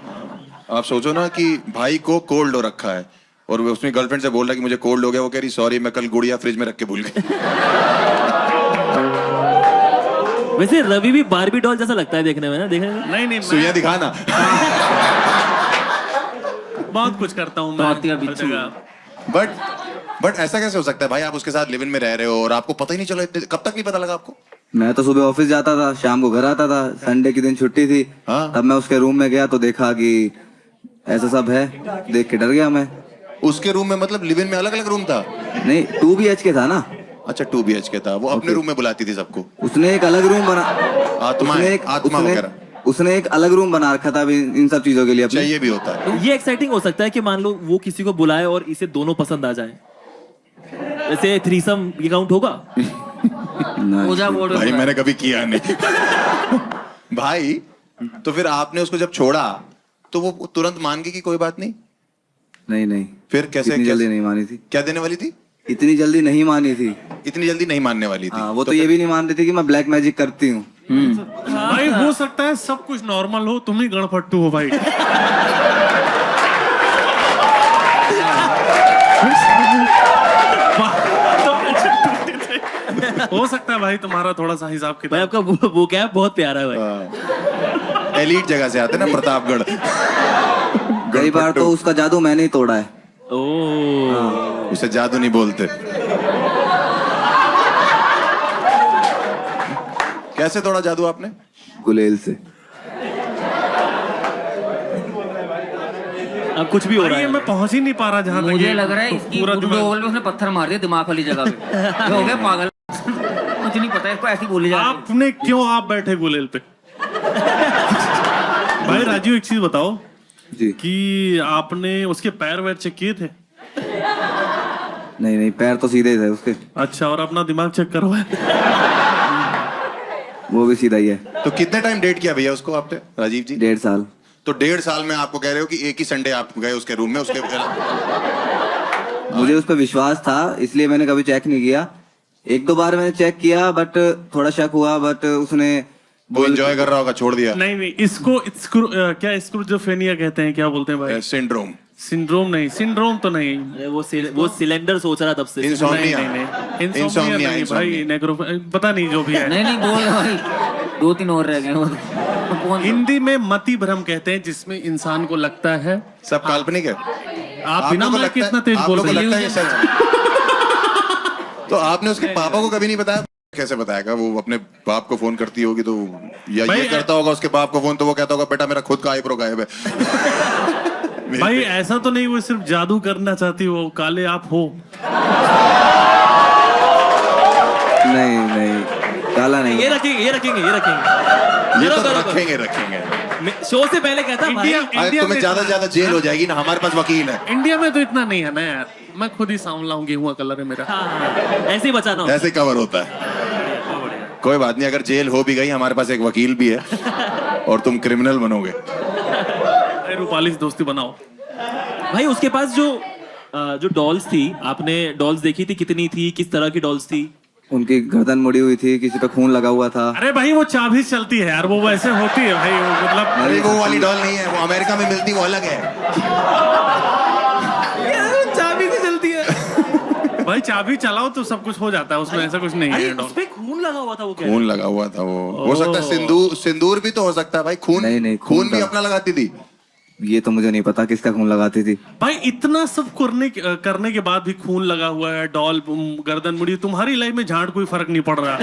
आप सोचो ना कि भाई को कोल्ड हो रखा है और वो उसमें गर्लफ्रेंड से बोल रहा है कि मुझे कोल्ड हो गया, वो कह रही सॉरी मैं कल गुड़िया फ्रिज में रख के भूल गई।
वैसे रवि भी बारबी डॉल जैसा लगता है देखने में ना, देखने में।
नहीं
सुइयां दिखाना।
बहुत कुछ करता हूँ मैं हर जगह।
बट ऐसा कैसे हो सकता है भाई? आप उसके साथ लिव इन में रह रहे हो और आपको पता ही नहीं चला? कब तक नहीं पता लगा आपको?
मैं तो सुबह ऑफिस जाता था, शाम को घर आता था, संडे के दिन छुट्टी थी।
हाँ?
तब मैं उसके रूम में गया तो देखा कि ऐसा सब है, देख के डर गया मैं।
उसके रूम में मतलब लिव इन में अलग अलग रूम था?
नहीं, 2 BHK था ना।
अच्छा 2 BHK था। वो अपने रूम में बुलाती थी सबको?
उसने एक अलग रूम बना,
आत्मा वगैरह
उसने एक अलग रूम बना रखा था इन सब चीजों के लिए अपने।
चाहिए भी होता है।
ये एक्साइटिंग हो सकता है कि मान लो वो किसी को बुलाए और इसे दोनों पसंद आ जाए, वैसे थ्रीसम ये काउंट होगा?
ओजा बोर्ड
भाई मैंने कभी किया नहीं। भाई तो फिर आपने उसको जब छोड़ा तो वो तुरंत मान गई कि कोई बात नहीं?
नहीं,
फिर कैसे?
इतनी जल्दी नहीं मानी थी।
क्या देने वाली थी?
इतनी जल्दी नहीं मानी थी।
इतनी जल्दी नहीं मानने वाली थी?
हाँ, वो तो ये भी नहीं मान रही थी कि मैं ब्लैक मैजिक करती हूँ।
भाई हो सकता है सब कुछ नॉर्मल हो, तुम ही गणपट्टू हो भाई। हो सकता है भाई तुम्हारा थोड़ा सा हिसाब
भाई आपका वो क्या बहुत प्यारा है
भाई। एलीट जगह से आते ना, प्रतापगढ़।
कई बार तो उसका जादू मैंने ही तोड़ा है।
ओह,
उसे जादू नहीं बोलते। कैसे तोड़ा जादू आपने?
गुलेल से।
अब कुछ भी हो रहा
ये
है।
मैं पहुंच ही नहीं पा रहा जहां तक
मुझे
ये
लग रहा है इसकी
पूरा
गुरु
दिमाग।
में उसने पत्थर मार दिया दिमाग वाली जगह पे। ये हो गया पागल। कुछ नहीं पता इसको, ऐसी बोली जाती है।
आपने क्यों आप बैठे गुलेल पे? भाई राजू एक चीज बताओ
जी।
कि आपने उसके पैर वैर चेक किए थे?
नहीं, पैर तो सीधे थे उसके।
अच्छा, और अपना दिमाग चेक करवाया?
वो भी सीधा ही है।
तो कितने टाइम डेट किया भैया उसको आपने, राजीव जी?
1.5 साल।
तो 1.5 साल में आपको कह रहे हो कि एक ही संडे आप गए उसके रूम में? उसके
मुझे उस पर विश्वास था इसलिए मैंने कभी चेक नहीं किया। 1-2 बार मैंने चेक किया बट थोड़ा शक हुआ, बट उसने
वो एंजॉय कर रहा होगा, छोड़ दिया।
नहीं, इसको क्या स्क्रूजोफेनिया कहते हैं, क्या बोलते हैं भाई?
सिंड्रोम।
सिंड्रोम नहीं, सिंड्रोम तो नहीं।
अरे वो सिलेंडर सोच रहा तब से।
इंसोम्निया।
नहीं, इंसोम्निया नहीं भाई, नेक्रो पता नहीं जो भी है।
नहीं बोल भाई, 2-3 और रह गए। कौन?
हिंदी में मति भ्रम कहते हैं, जिसमें इंसान को लगता है
सब काल्पनिक है।
आप बिना
लोगों को
माइक के
लगता है-
इतना तेज
आप
बोल
लोगों को
रहे
लगता है
हैं।
ये सच। तो आपने उसके पापा को कभी नहीं बताया? कैसे बताएगा? वो अपने बाप को फोन करती होगी तो, या
भाई,
ये करता होगा उसके बाप को फोन, तो वो कहता होगा बेटा मेरा खुद का आईब्रो गायब है।
भाई ऐसा तो नहीं वो सिर्फ जादू करना चाहती हो, काले आप हो?
नहीं, काला नहीं।
ये रखेंगे
ये तो रखेंगे।
शो से पहले कहता भाई।
अरे तुम्हें ज्यादा से ज्यादा जेल हो जाएगी ना, हमारे पास वकील है।
इंडिया में तो इतना नहीं है ना यार, मैं खुद ही सांवला हूँ, गेहुआ कलर है मेरा।
हाँ, ऐसे ही बचाना होता है।
ऐसे कवर होता है। कोई बात नहीं, अगर जेल हो भी गई हमारे पास एक वकील भी है और तुम क्रिमिनल बनोगे।
रूपाली से दोस्ती बनाओ।
भाई उसके पास जो डॉल्स थी, आपने डॉल्स देखी थी? कितनी थी, किस तरह की डॉल्स थी?
उनकी गर्दन मुड़ी हुई थी, किसी पे खून लगा हुआ था।
अरे भाई वो चाबी चलती है यार, वो वैसे होती है भाई, वो मतलब।
अरे वो वाली डॉल नहीं है, वो अमेरिका में मिलती, वो अलग है।
चाबी से चलती है।
भाई चाबी चलाओ तो सब कुछ हो जाता है उसमें, ऐसा कुछ नहीं है।
उसपे खून लगा हुआ था, वो क्या?
खून लगा हुआ था वो। हो सकता है सिंदूर भी तो हो सकता है भाई। खून
नहीं,
खून भी अपना लगाती थी।
ये तो मुझे नहीं पता किसका खून लगाती थी।
भाई इतना सब करने के बाद भी खून लगा हुआ है, डॉल गर्दन मुड़ी, तुम्हारी लाइफ में झाड़ कोई फर्क नहीं पड़ रहा।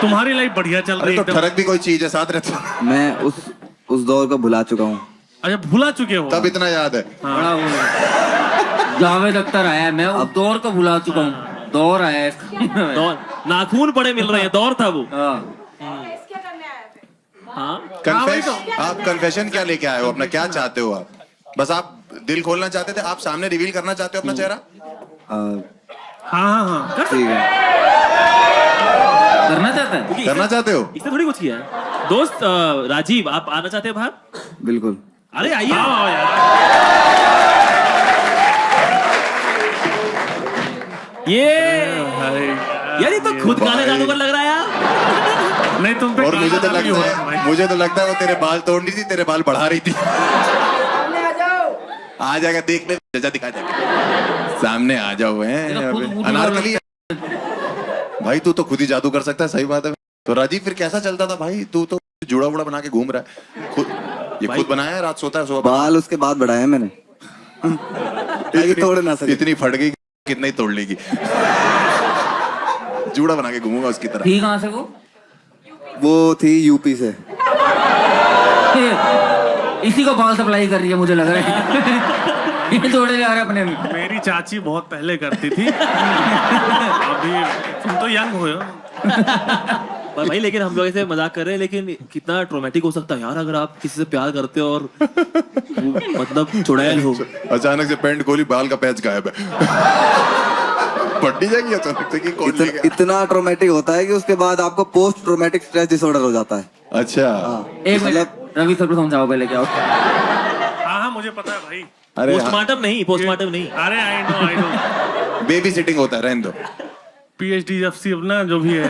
तुम्हारी लाइफ बढ़िया चल रही
अरे
है
तो
एकदम।
फर्क भी कोई चीज है, साथ रहते
मैं उस दौर को भुला चुका हूँ।
अच्छा भुला चुके हो?
तब इतना याद है।
बड़ा वो जावेद अख्तर आया है, मैं उस दौर को भुला चुका हूँ। दौर आया है।
दौर नाखून पड़े मिल रहे हैं, दौर था वो।
हाँ।
हाँ
आप कन्फेशन क्या लेके आए हो अपना, क्या चाहते हो आप? बस आप दिल खोलना चाहते थे, आप सामने रिवील करना चाहते हो अपना चेहरा?
हाँ
ठीक है।
करना चाहता है?
करना चाहते हो?
इसने थोड़ी कुछ किया है। दोस्त राजीव, आप आना चाहते हैं बाहर?
बिल्कुल।
अरे आइए। ये यार ये तो खुद गाने जादूगर लग रहा है यार।
नहीं तुम पे
और मुझे तो
गाना भी हो रहा है
लगता
भाई।
है, मुझे तो लगता है वो तेरे बाल तोड़ रही थी, तेरे बाल बढ़ा रही थी। आ जाएगा, देख ले, जजा दिखा जाएगा। सामने आ जाओ
तेरा खुद मूड
अनारकली। भाई तू तो खुद ही जादू कर सकता है, सही बात है। तो राजीव फिर कैसा चलता था भाई? तू तो जुड़ा बुड़ा बना के घूम रहा है खुद। ये खुद बनाया है, रात सोता है सुबह
बाल उसके बाद बढ़ाए मैंने। तोड़ ना सके।
इतनी फट गई कितना ही तोड़ लेगी। जूड़ा बना के घूमूंगा उसकी तरह।
थी कहाँ से
वो थी यूपी से।
इसी को बाल सप्लाई कर रही है मुझे लग रहा है। ये तोड़े जा रहे हैं अपने में।
मेरी चाची बहुत पहले करती थी। अभी तुम तो यंग हो।
पर भाई लेकिन हम लोग ऐसे मजाक कर रहे हैं, लेकिन कितना ट्रोमेटिक हो सकता है यार अगर आप किसी से प्यार करते हो और मतलब चुड़ैल हो।
अचानक से पैंट खोली, बाल का पैच गायब है। पट्टी जाएगी अचानक से कि कौन ले गया?
इतना ट्रोमेटिक होता है कि उसके बाद आपको पोस्ट ट्रोमेटिक स्ट्रेस डिसऑर्डर हो जाता है।
अच्छा।
एक मिनट रवि सर को समझाओ पहले क्या होता है।
हाँ मुझे पता है भाई।
अरे
पोस्टमार्टम नहीं।
अरे आई नो
बेबी सिटिंग होता है, रहने दो।
PhD अपना जो भी है।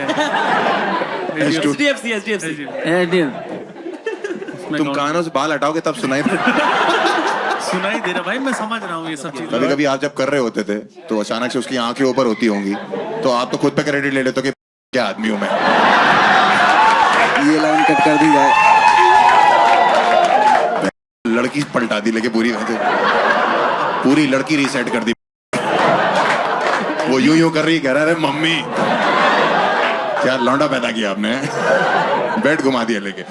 SDFC।
तुम कानों से बाल हटाओगे तब सुनाई
सुनाई दे रहा भाई, मैं समझ रहा हूँ ये सब
कभी
चीजें।
कभी आप जब कर रहे होते थे तो अचानक से उसकी आंखें ऊपर होती होंगी, तो आप तो खुद पे क्रेडिट ले लेते हो कि क्या आदमी हूं मैं।
ये लाइन कट कर दी जाए।
लड़की पलटा दी लेके पूरी लड़की रीसेट कर दी। वो यूं कर रही, कह रहा है मम्मी क्या लौंडा पैदा किया आपने। बेड घुमा दिया लेके।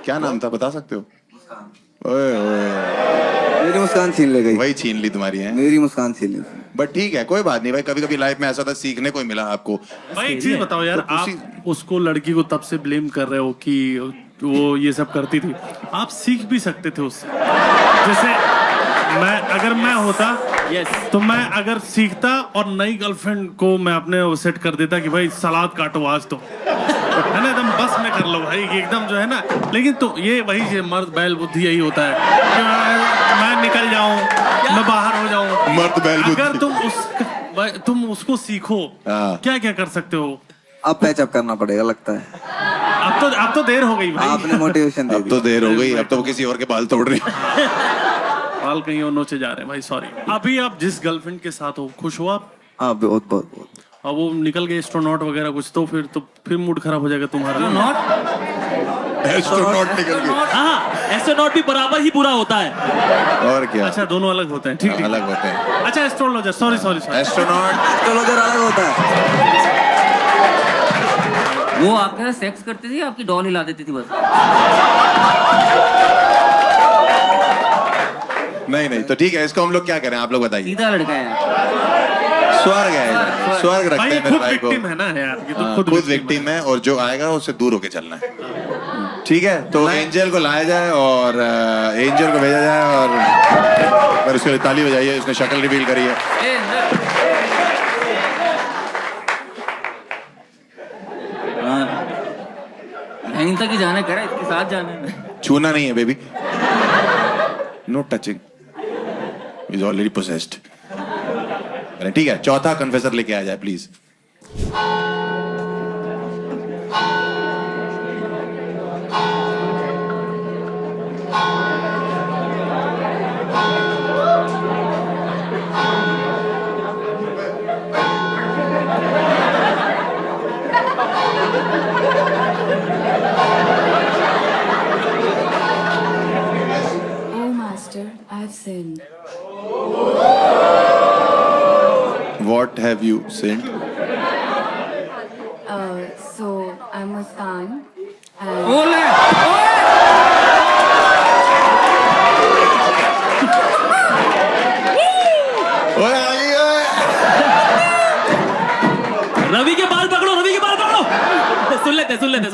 क्या नाम था बता सकते हो? ओए
मेरी मुस्कान छीन ले गई।
वही छीन ली तुम्हारी है।
मेरी मुस्कान छीन ली।
बट ठीक है, कोई बात नहीं भाई, कभी कभी लाइफ में ऐसा था, सीखने को ही मिला आपको।
भाई एक चीज बताओ यार,
तो
आप उसको लड़की को तब से ब्लेम कर रहे हो कि वो ये सब करती थी, आप सीख भी सकते थे उससे। जैसे अगर मैं होता तो मैं अगर सीखता और नई गर्लफ्रेंड को मैं अपने वो सेट कर देता कि भाई सलाद काटो आज तो, है ना, एकदम बस में कर लो भाई कि एकदम जो है ना। लेकिन तो ये वही मर्द बैल बुद्धि यही होता है कि मैं निकल जाऊं, मैं बाहर हो जाऊं।
मर्द बैल
अगर तुम उसको सीखो, क्या क्या कर सकते हो?
अब पैचअप करना पड़ेगा लगता है।
अब तो देर हो गई भाई।
आपने मोटिवेशन दे दी।
अब तो देर हो गई, अब तो वो किसी और के बाल तोड़ रही।
बाल कहीं और नोचे जा रहे हैं भाई, सॉरी। अभी आप जिस गर्लफ्रेंड के साथ हो खुश हो आप?
हाँ बहुत बहुत बहुत।
और वो निकल गए एस्ट्रोनॉट वगैरह कुछ, तो फिर मूड खराब हो जाएगा तुम्हारा।
एस्ट्रोनॉट निकल गए।
हाँ एस्ट्रोनॉट भी बराबर ही बुरा होता है।
और क्या?
अच्छा दोनों अलग होते हैं, ठीक।
अलग होते हैं।
अच्छा एस्ट्रोलॉजर, सॉरी।
एस्ट्रोलॉजर अलग होता है।
वो आपके साथ सेक्स करती थी, आपकी डॉल हिला देती थी बस?
नहीं तो ठीक है, इसको हम लोग क्या करें, आप लोग बताइए।
सीधा लड़का है,
स्वर्ग है, स्वर्ग रखते हैं मेरे भाई को।
विक्टिम है ना यार, ये तो
खुद विक्टिम है, और जो आएगा उससे दूर होके चलना है। ठीक है, तो एंजल को लाया जाए और एंजल को भेजा जाए और उसके लिए ताली बजाइए। उसने शक्ल रिवील करी है।
यहीं तक ही जाना करा, इसके साथ जाना है।
छूना नहीं है baby, no touching, is already possessed. ठीक है, चौथा कन्फेसर लेके आ जाए please. What have you sent?
So I'm Muskan. And
ओले
ओए आई ओए।
रवि के बाल पकड़ो, रवि के बाल पकड़ो। सुन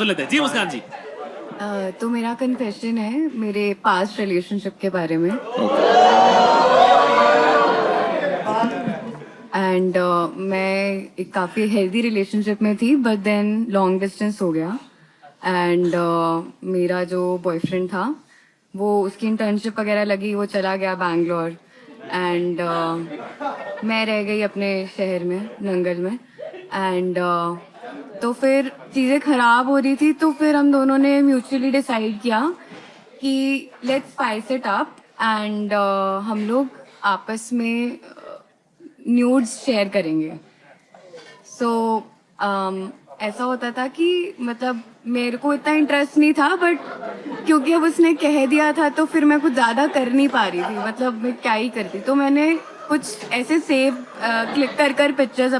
लेते जी मुस्कान जी।
तो मेरा कन्फेशन है मेरे पास्ट रिलेशनशिप के बारे में। एंड मैं एक काफ़ी हेल्दी रिलेशनशिप में थी, बट देन लॉन्ग डिस्टेंस हो गया। एंड मेरा जो बॉयफ्रेंड था वो उसकी इंटर्नशिप वगैरह लगी, वो चला गया बैंगलोर। एंड मैं रह गई अपने शहर में, नंगल में। एंड तो फिर चीज़ें ख़राब हो रही थी, तो फिर हम दोनों ने म्यूचुअली डिसाइड किया कि let's spice it up. And हम लोग आपस में न्यूड्स शेयर करेंगे। सो ऐसा होता था कि मतलब मेरे को इतना इंटरेस्ट नहीं था, बट क्योंकि अब उसने कह दिया था तो फिर मैं कुछ ज़्यादा कर नहीं पा रही थी, मतलब मैं क्या ही करती। तो मैंने कुछ ऐसे सेव क्लिक कर पिक्चर्स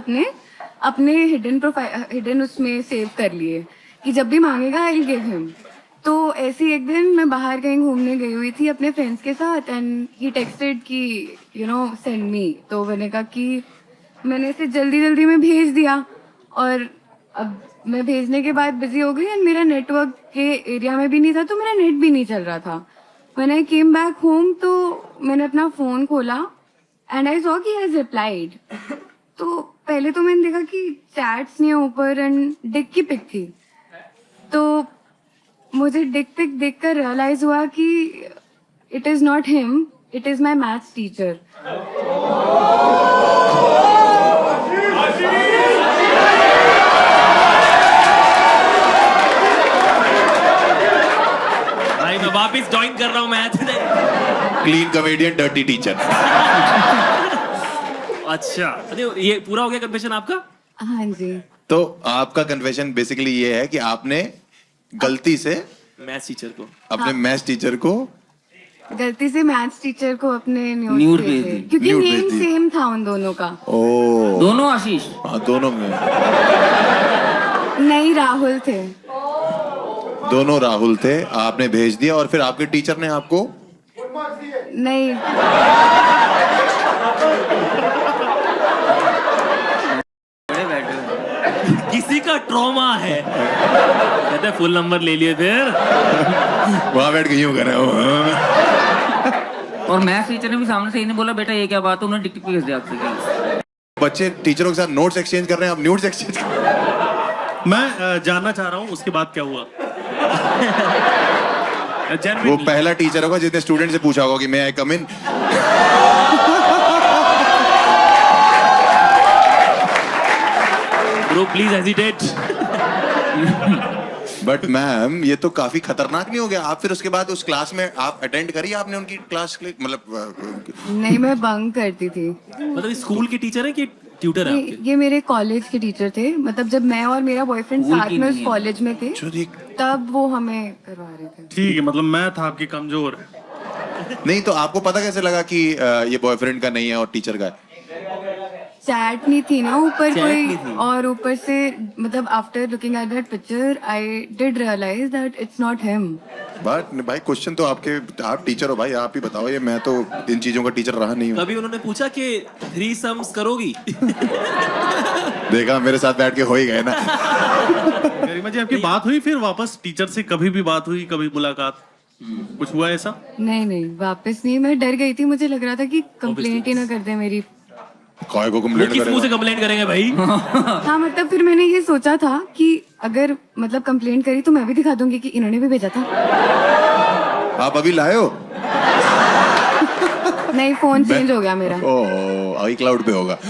अपने हिडन उसमें सेव कर लिए कि जब भी मांगेगा आई विल गिव हिम। तो ऐसे ही एक दिन मैं बाहर कहीं घूमने गई हुई थी अपने फ्रेंड्स के साथ, एंड ही टेक्सटेड कि यू नो सेंड मी। तो मैंने कहा कि मैंने इसे जल्दी में भेज दिया, और अब मैं भेजने के बाद बिजी हो गई एंड मेरा नेटवर्क के एरिया में भी नहीं था, तो मेरा नेट भी नहीं चल रहा था। When I came back home तो मैंने अपना फ़ोन खोला एंड आई सॉ कि हैज रिप्लाइड। तो पहले तो मैंने देखा कि चैट्स नहीं है ऊपर, एंड डिक की पिक थी। तो मुझे डिक पिक देखकर रियलाइज हुआ कि it is not him, it is my maths teacher.
भाई मैं वापस ज्वाइन कर रहा हूँ math.
Clean comedian, dirty teacher.
अच्छा, अरे ये पूरा हो गया कन्फेशन आपका?
हाँ जी।
तो आपका कन्फेशन बेसिकली ये है कि आपने गलती से
मैथ्स टीचर को
अपने मैथ्स टीचर को
गलती से मैथ्स टीचर को अपने
न्यूड
न्यूड
भेज
भेजे,
दी।
क्योंकि
न्यूड
नेम
भेज दी।
सेम था उन दोनों का।
ओ
दोनों आशीष
हाँ दोनों में
नहीं, राहुल थे।
दोनों राहुल थे। आपने भेज दिया और फिर आपके टीचर ने आपको
नहीं,
बड़े बैठे
किसी का ट्रॉमा है, कहते फुल नंबर ले लिए फिर।
वहां बैठ के यूं कर रहे हो।
और मैथ्स टीचर ने भी सामने से इन्हें बोला बेटा ये क्या बात है, उन्होंने टिक भेज दिया आपसे।
बच्चे टीचरों के साथ नोट्स एक्सचेंज कर रहे हैं, आप न्यूट्स एक्सचेंज कर रहे हैं।
मैं जानना चाह रहा हूँ उसके बाद क्या हुआ।
वो
Genuinely.
पहला टीचर होगा जिसने स्टूडेंट से पूछा होगा कि मैं I come in.
Bro please hesitate.
But ma'am ये तो काफी खतरनाक नहीं हो गया? आप फिर उसके बाद उस क्लास में आप अटेंड करी आपने उनकी क्लास मतलब
नहीं, मैं बंक करती थी।
मतलब स्कूल के टीचर है कि ट्यूटर है आपके?
ये मेरे कॉलेज के टीचर थे, मतलब जब मैं और मेरा बॉयफ्रेंड
स्कूल
साथ
की
में उस
नहीं है।
कॉलेज में थे, तब वो हमें करवा रहे थे।
ठीक है, मतलब मैथ आपकी कमजोर है।
नहीं तो आपको पता कैसे लगा कि ये बॉयफ्रेंड का नहीं है और टीचर का है?
चैट नहीं थी ना ऊपर
Chat
कोई,
नहीं थी।
और ऊपर से मतलब after looking at that picture I did realise that it's not him.
But भाई क्वेश्चन तो आपके, आप टीचर हो भाई, आप ही बताओ। ये मैं तो इन चीजों का टीचर रहा नहीं हूँ।
कभी उन्होंने पूछा कि 3 सम्स करोगी?
देखा मेरे साथ बैठ के हो ही गए ना।
गरिमा जी आपकी बात हुई फिर वापस टीचर से? कभी भी बात हुई, कभी मुलाकात, कुछ हुआ ऐसा?
नहीं, वापस नहीं। मैं डर गई थी, मुझे लग रहा था कि कंप्लेंट ही ना कर दे मेरी।
काय को
वो
कंप्लेंट
किस मुंह से
करेगा?
कंप्लेंट करेंगे भाई?
हाँ, मतलब फिर मैंने ये सोचा था कि अगर मतलब कंप्लेंट करी तो मैं भी दिखा दूंगी कि इन्होंने भी भेजा था।
आप अभी लाए हो?
नहीं, फोन चेंज हो गया मेरा।
ओह आई क्लाउड पे होगा। चुप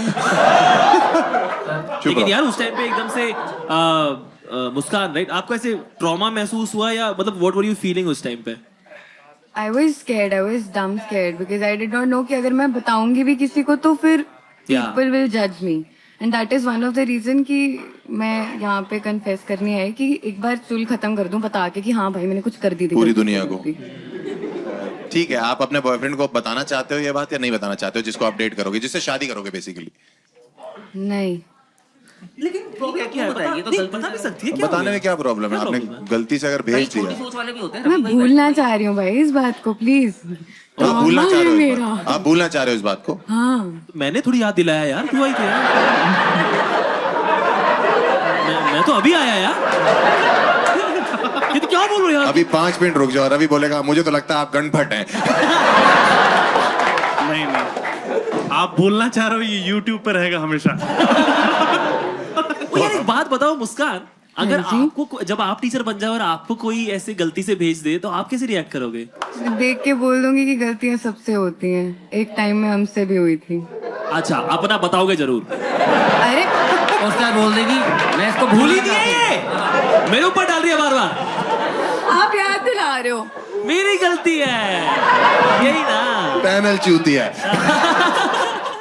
लेकिन
रहो।
यार उस टाइम पे एकदम से मुस्कान राइट, आपको ऐसे ट्रॉमा महसूस हुआ या मतलब व्हाट वर यू फीलिंग उस टाइम पे?
I was scared, I was dumb scared because I did not know कि अगर मैं बताऊंगी भी किसी को तो फिर
Yeah.
people will judge me, and that is one of the reason कि मैं यहाँ पे confess करने आई कि एक बार चुल खत्म कर दूं बता के कि हाँ भाई मैंने कुछ कर दी थी
पूरी
गलती
दुनिया
से।
को। ठीक है, आप अपने बॉयफ्रेंड को बताना चाहते हो ये बात या नहीं बताना चाहते हो, जिसको आप डेट करोगे, जिससे शादी करोगे बेसिकली?
नहीं
लेकिन क्या बताइए तो गलती
बता भी
से-
सकती है क्या
बताने में क्या प्रॉब्लम है? आपने गलती से अगर
कई
भेज
छोटी
दिया,
सोच वाले भी होते हैं
मैं
रवि भाई।
भूलना चाह रही हूँ भाई इस बात को प्लीज
तो आप भूलना चाह रहे हो इस
मेरा
बात? आप भूलना चाह रहे हो इस बात को?
हाँ
मैंने थोड़ी याद दिलाया यार, तू आई थी यार। मैं तो अभी आया यार। ये तो क्या बोल रहे हो यार?
अभी 5 मिनट रुक जाओ, रवि बोलेगा मुझे तो लगता है आप गणभट हैं।
नहीं नहीं, आप बोलना चाह रहे हो ये YouTube पे रहेगा हमेशा।
ओ यार एक बात बताओ मुस्कान, अगर
हाँ जी?
आपको जब आप टीचर बन जाए और आपको कोई ऐसे गलती से भेज दे तो आप कैसे रिएक्ट करोगे?
देख के बोल दूंगी कि गलतियां सबसे होती हैं, एक टाइम में हमसे भी हुई थी।
अच्छा अपना बताओगे जरूर।
अरे
और क्या बोल देगी, मैं इसको
भूल
भूल
ही
ही
दिया ये, मेरे ऊपर डाल रही है बार बार।
आप याद दिला रहे हो।
मेरी गलती है यही ना।
पैनल चूती है।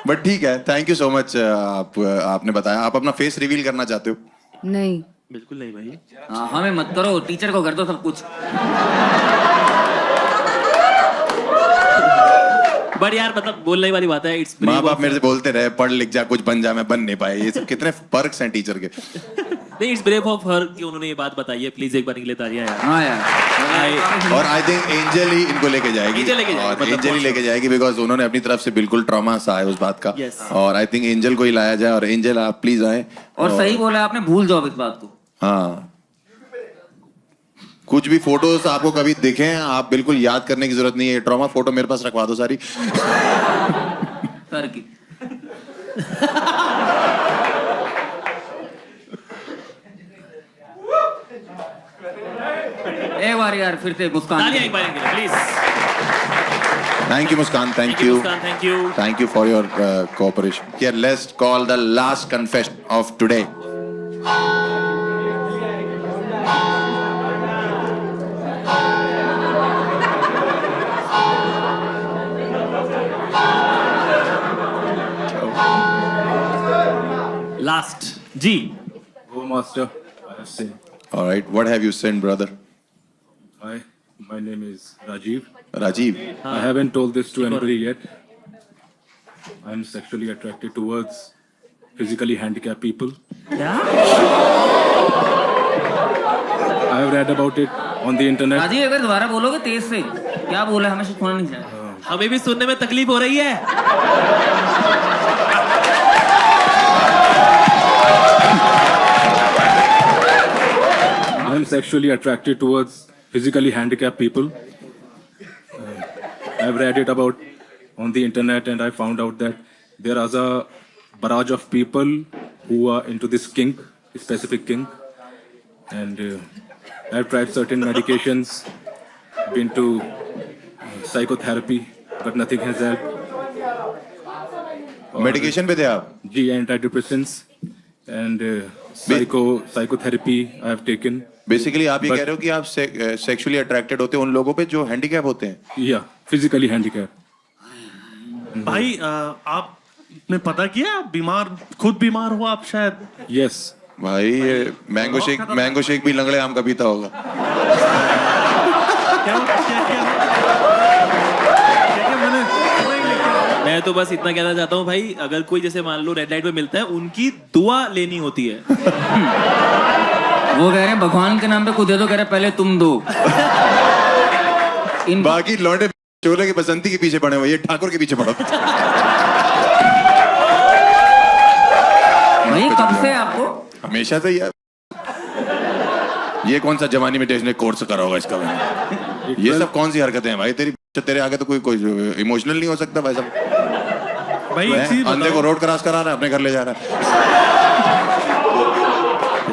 बट ठीक है, थैंक यू सो मच। आपने बताया। आप अपना फेस रिवील करना चाहते हो?
नहीं
बिल्कुल नहीं भाई।
हाँ, हमें मत करो, टीचर को कर दो सब कुछ।
बट यार मतलब बोलने वाली बात है, इट्स
माँ बाप मेरे से बोलते रहे पढ़ लिख जा कुछ बन जा, मैं बन नहीं पाए। ये सब कितने पर्क्स हैं टीचर के।
नहीं, इट्स ब्रेव ऑफ हर कि उन्होंने ये बात बताई है। प्लीज एक बार के लिए तालियां यार।
हाँ यार,
और आई थिंक एंजल ही इनको लेके जाएगी।
एंजल लेके जाएगी,
और
मतलब
एंजल ही लेके जाएगी बिकॉज उन्होंने अपनी तरफ से बिल्कुल ट्रॉमा सा है उस बात का।
Yes.
और आई थिंक एंजल को ही लाया जाए। और एंजल आप प्लीज आए।
और सही बोला आपने, भूल जाओ इस बात को।
हाँ, कुछ भी फोटोज आपको कभी दिखे आप बिल्कुल याद करने की जरूरत नहीं है। ट्रॉमा फोटो मेरे पास रखवा दो सारी।
सर की एक बार यार फिर से मुस्कान।
तालियां एक बार के लिए please.
Thank you Muskan, thank you,
Muskan, thank you.
Thank you for your cooperation. Here, let's call the last confession of today.
Last जी।
Oh, Master, I have sinned.
All right, what have you sinned, brother?
My name is Rajiv.
Rajiv.
I haven't told this to anybody yet. I'm sexually attracted towards physically handicapped people.
क्या?
I have read about it on the internet.
Rajiv, अगर दोबारा बोलोगे तेज से, क्या बोला हमें सुनना नहीं चाहिए।
हमें भी सुनने में तकलीफ हो रही है।
I'm sexually attracted towards physically handicapped people. I've read it about on the internet and I found out that there is a barrage of people who are into this kink, specific kink. And I've tried certain medications, been to psychotherapy, but nothing has helped.
Medication पे थे आप?
G antidepressants and psychotherapy I have taken.
Basically आप ये
But-
कह रहे हो कि आप सेक्सुअली अट्रैक्टेड होते हैं उन लोगों पे जो हैंडीकैप होते हैं?
Yeah, physically handicapped.
भाई आपने पता किया, आप खुद बीमार हुआ आप शायद?
Yes.
भाई ये मैंगो शेक भी लंगड़े आम का पीता होगा।
क्या मैंने
मैं तो बस इतना कहना चाहता हूँ भाई, अगर कोई जैसे मान लो रेड लाइट पे मिलता है, उनकी दुआ लेनी होती है।
वो कह रहे हैं भगवान के नाम पे कुछ दे दो, कह रहे हैं पहले तुम दो। इन
बाकी लौंडे चोले की बसंती के पीछे पड़े हुए, ये ठाकुर के पीछे पड़ो।
भाई कब से आपको?
हमेशा से यार, ये कौन सा जवानी में टेस्ट ने कोर्स करा होगा इसका? भाई ये सब कौन सी हरकतें हैं भाई? तेरे आगे तो कोई इमोशनल नहीं हो सकता भाई साहब।
भाई एक चीज
अंधे को
बताओ,
रोड क्रॉस करा रहा है, अपने घर ले जा रहा है।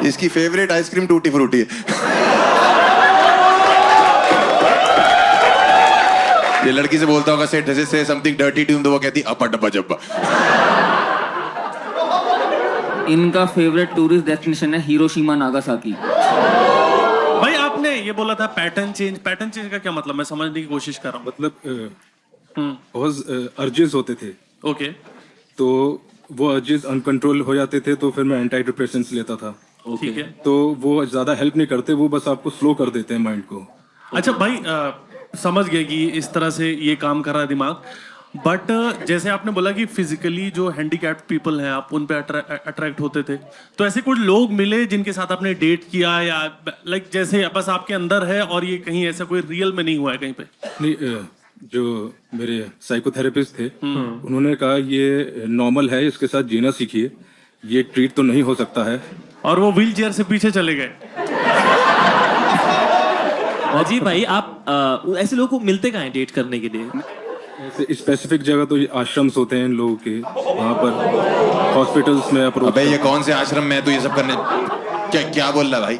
इसकी फेवरेट आइसक्रीम टूटी फ्रूटी है। ये लड़की से बोलता होगा से समथिंग डर्टी टू हिम, तो वो कहती अपा डब्बा जब्बा।
इनका फेवरेट टूरिस्ट डेस्टिनेशन है हिरोशिमा नागासाकी।
भाई आपने ये बोला था पैटर्न चेंज का क्या मतलब? मैं समझने की कोशिश कर रहा हूँ।
मतलब बहुत अर्जेस होते थे,
ओके,
तो वो अर्जेस अनकंट्रोल हो जाते थे, तो फिर मैं एंटी डिप्रेसेंट्स लेता था।
ठीक है।
तो वो ज्यादा हेल्प नहीं करते, वो बस आपको स्लो कर देते हैं माइंड को।
अच्छा भाई, समझ गए कि इस तरह से ये काम कर रहा है दिमाग। बट जैसे आपने बोला कि फिजिकली जो हैंडीकैप्ड पीपल हैं आप उन पे अट्रैक्ट होते थे, तो ऐसे कुछ लोग मिले जिनके साथ आपने डेट किया या लाइक जैसे बस आपके अंदर है और ये कहीं ऐसा कोई रियल में नहीं हुआ है कहीं पे?
नहीं, जो मेरे साइकोथेरेपिस्ट थे उन्होंने कहा ये नॉर्मल है, इसके साथ जीना सीखिए, ये ट्रीट तो नहीं हो सकता है।
और वो व्हील चेयर से पीछे चले गए।
अजीब भाई, आप ऐसे लोगों को मिलते कहाँ हैं डेट करने के लिए?
ऐसे स्पेसिफिक जगह तो ये आश्रम्स होते हैं इन लोगों के, वहाँ पर हॉस्पिटल्स में अप्रोच
अबे ये कौन से आश्रम में है तू ये सब करने? क्या बोल रहा है भाई?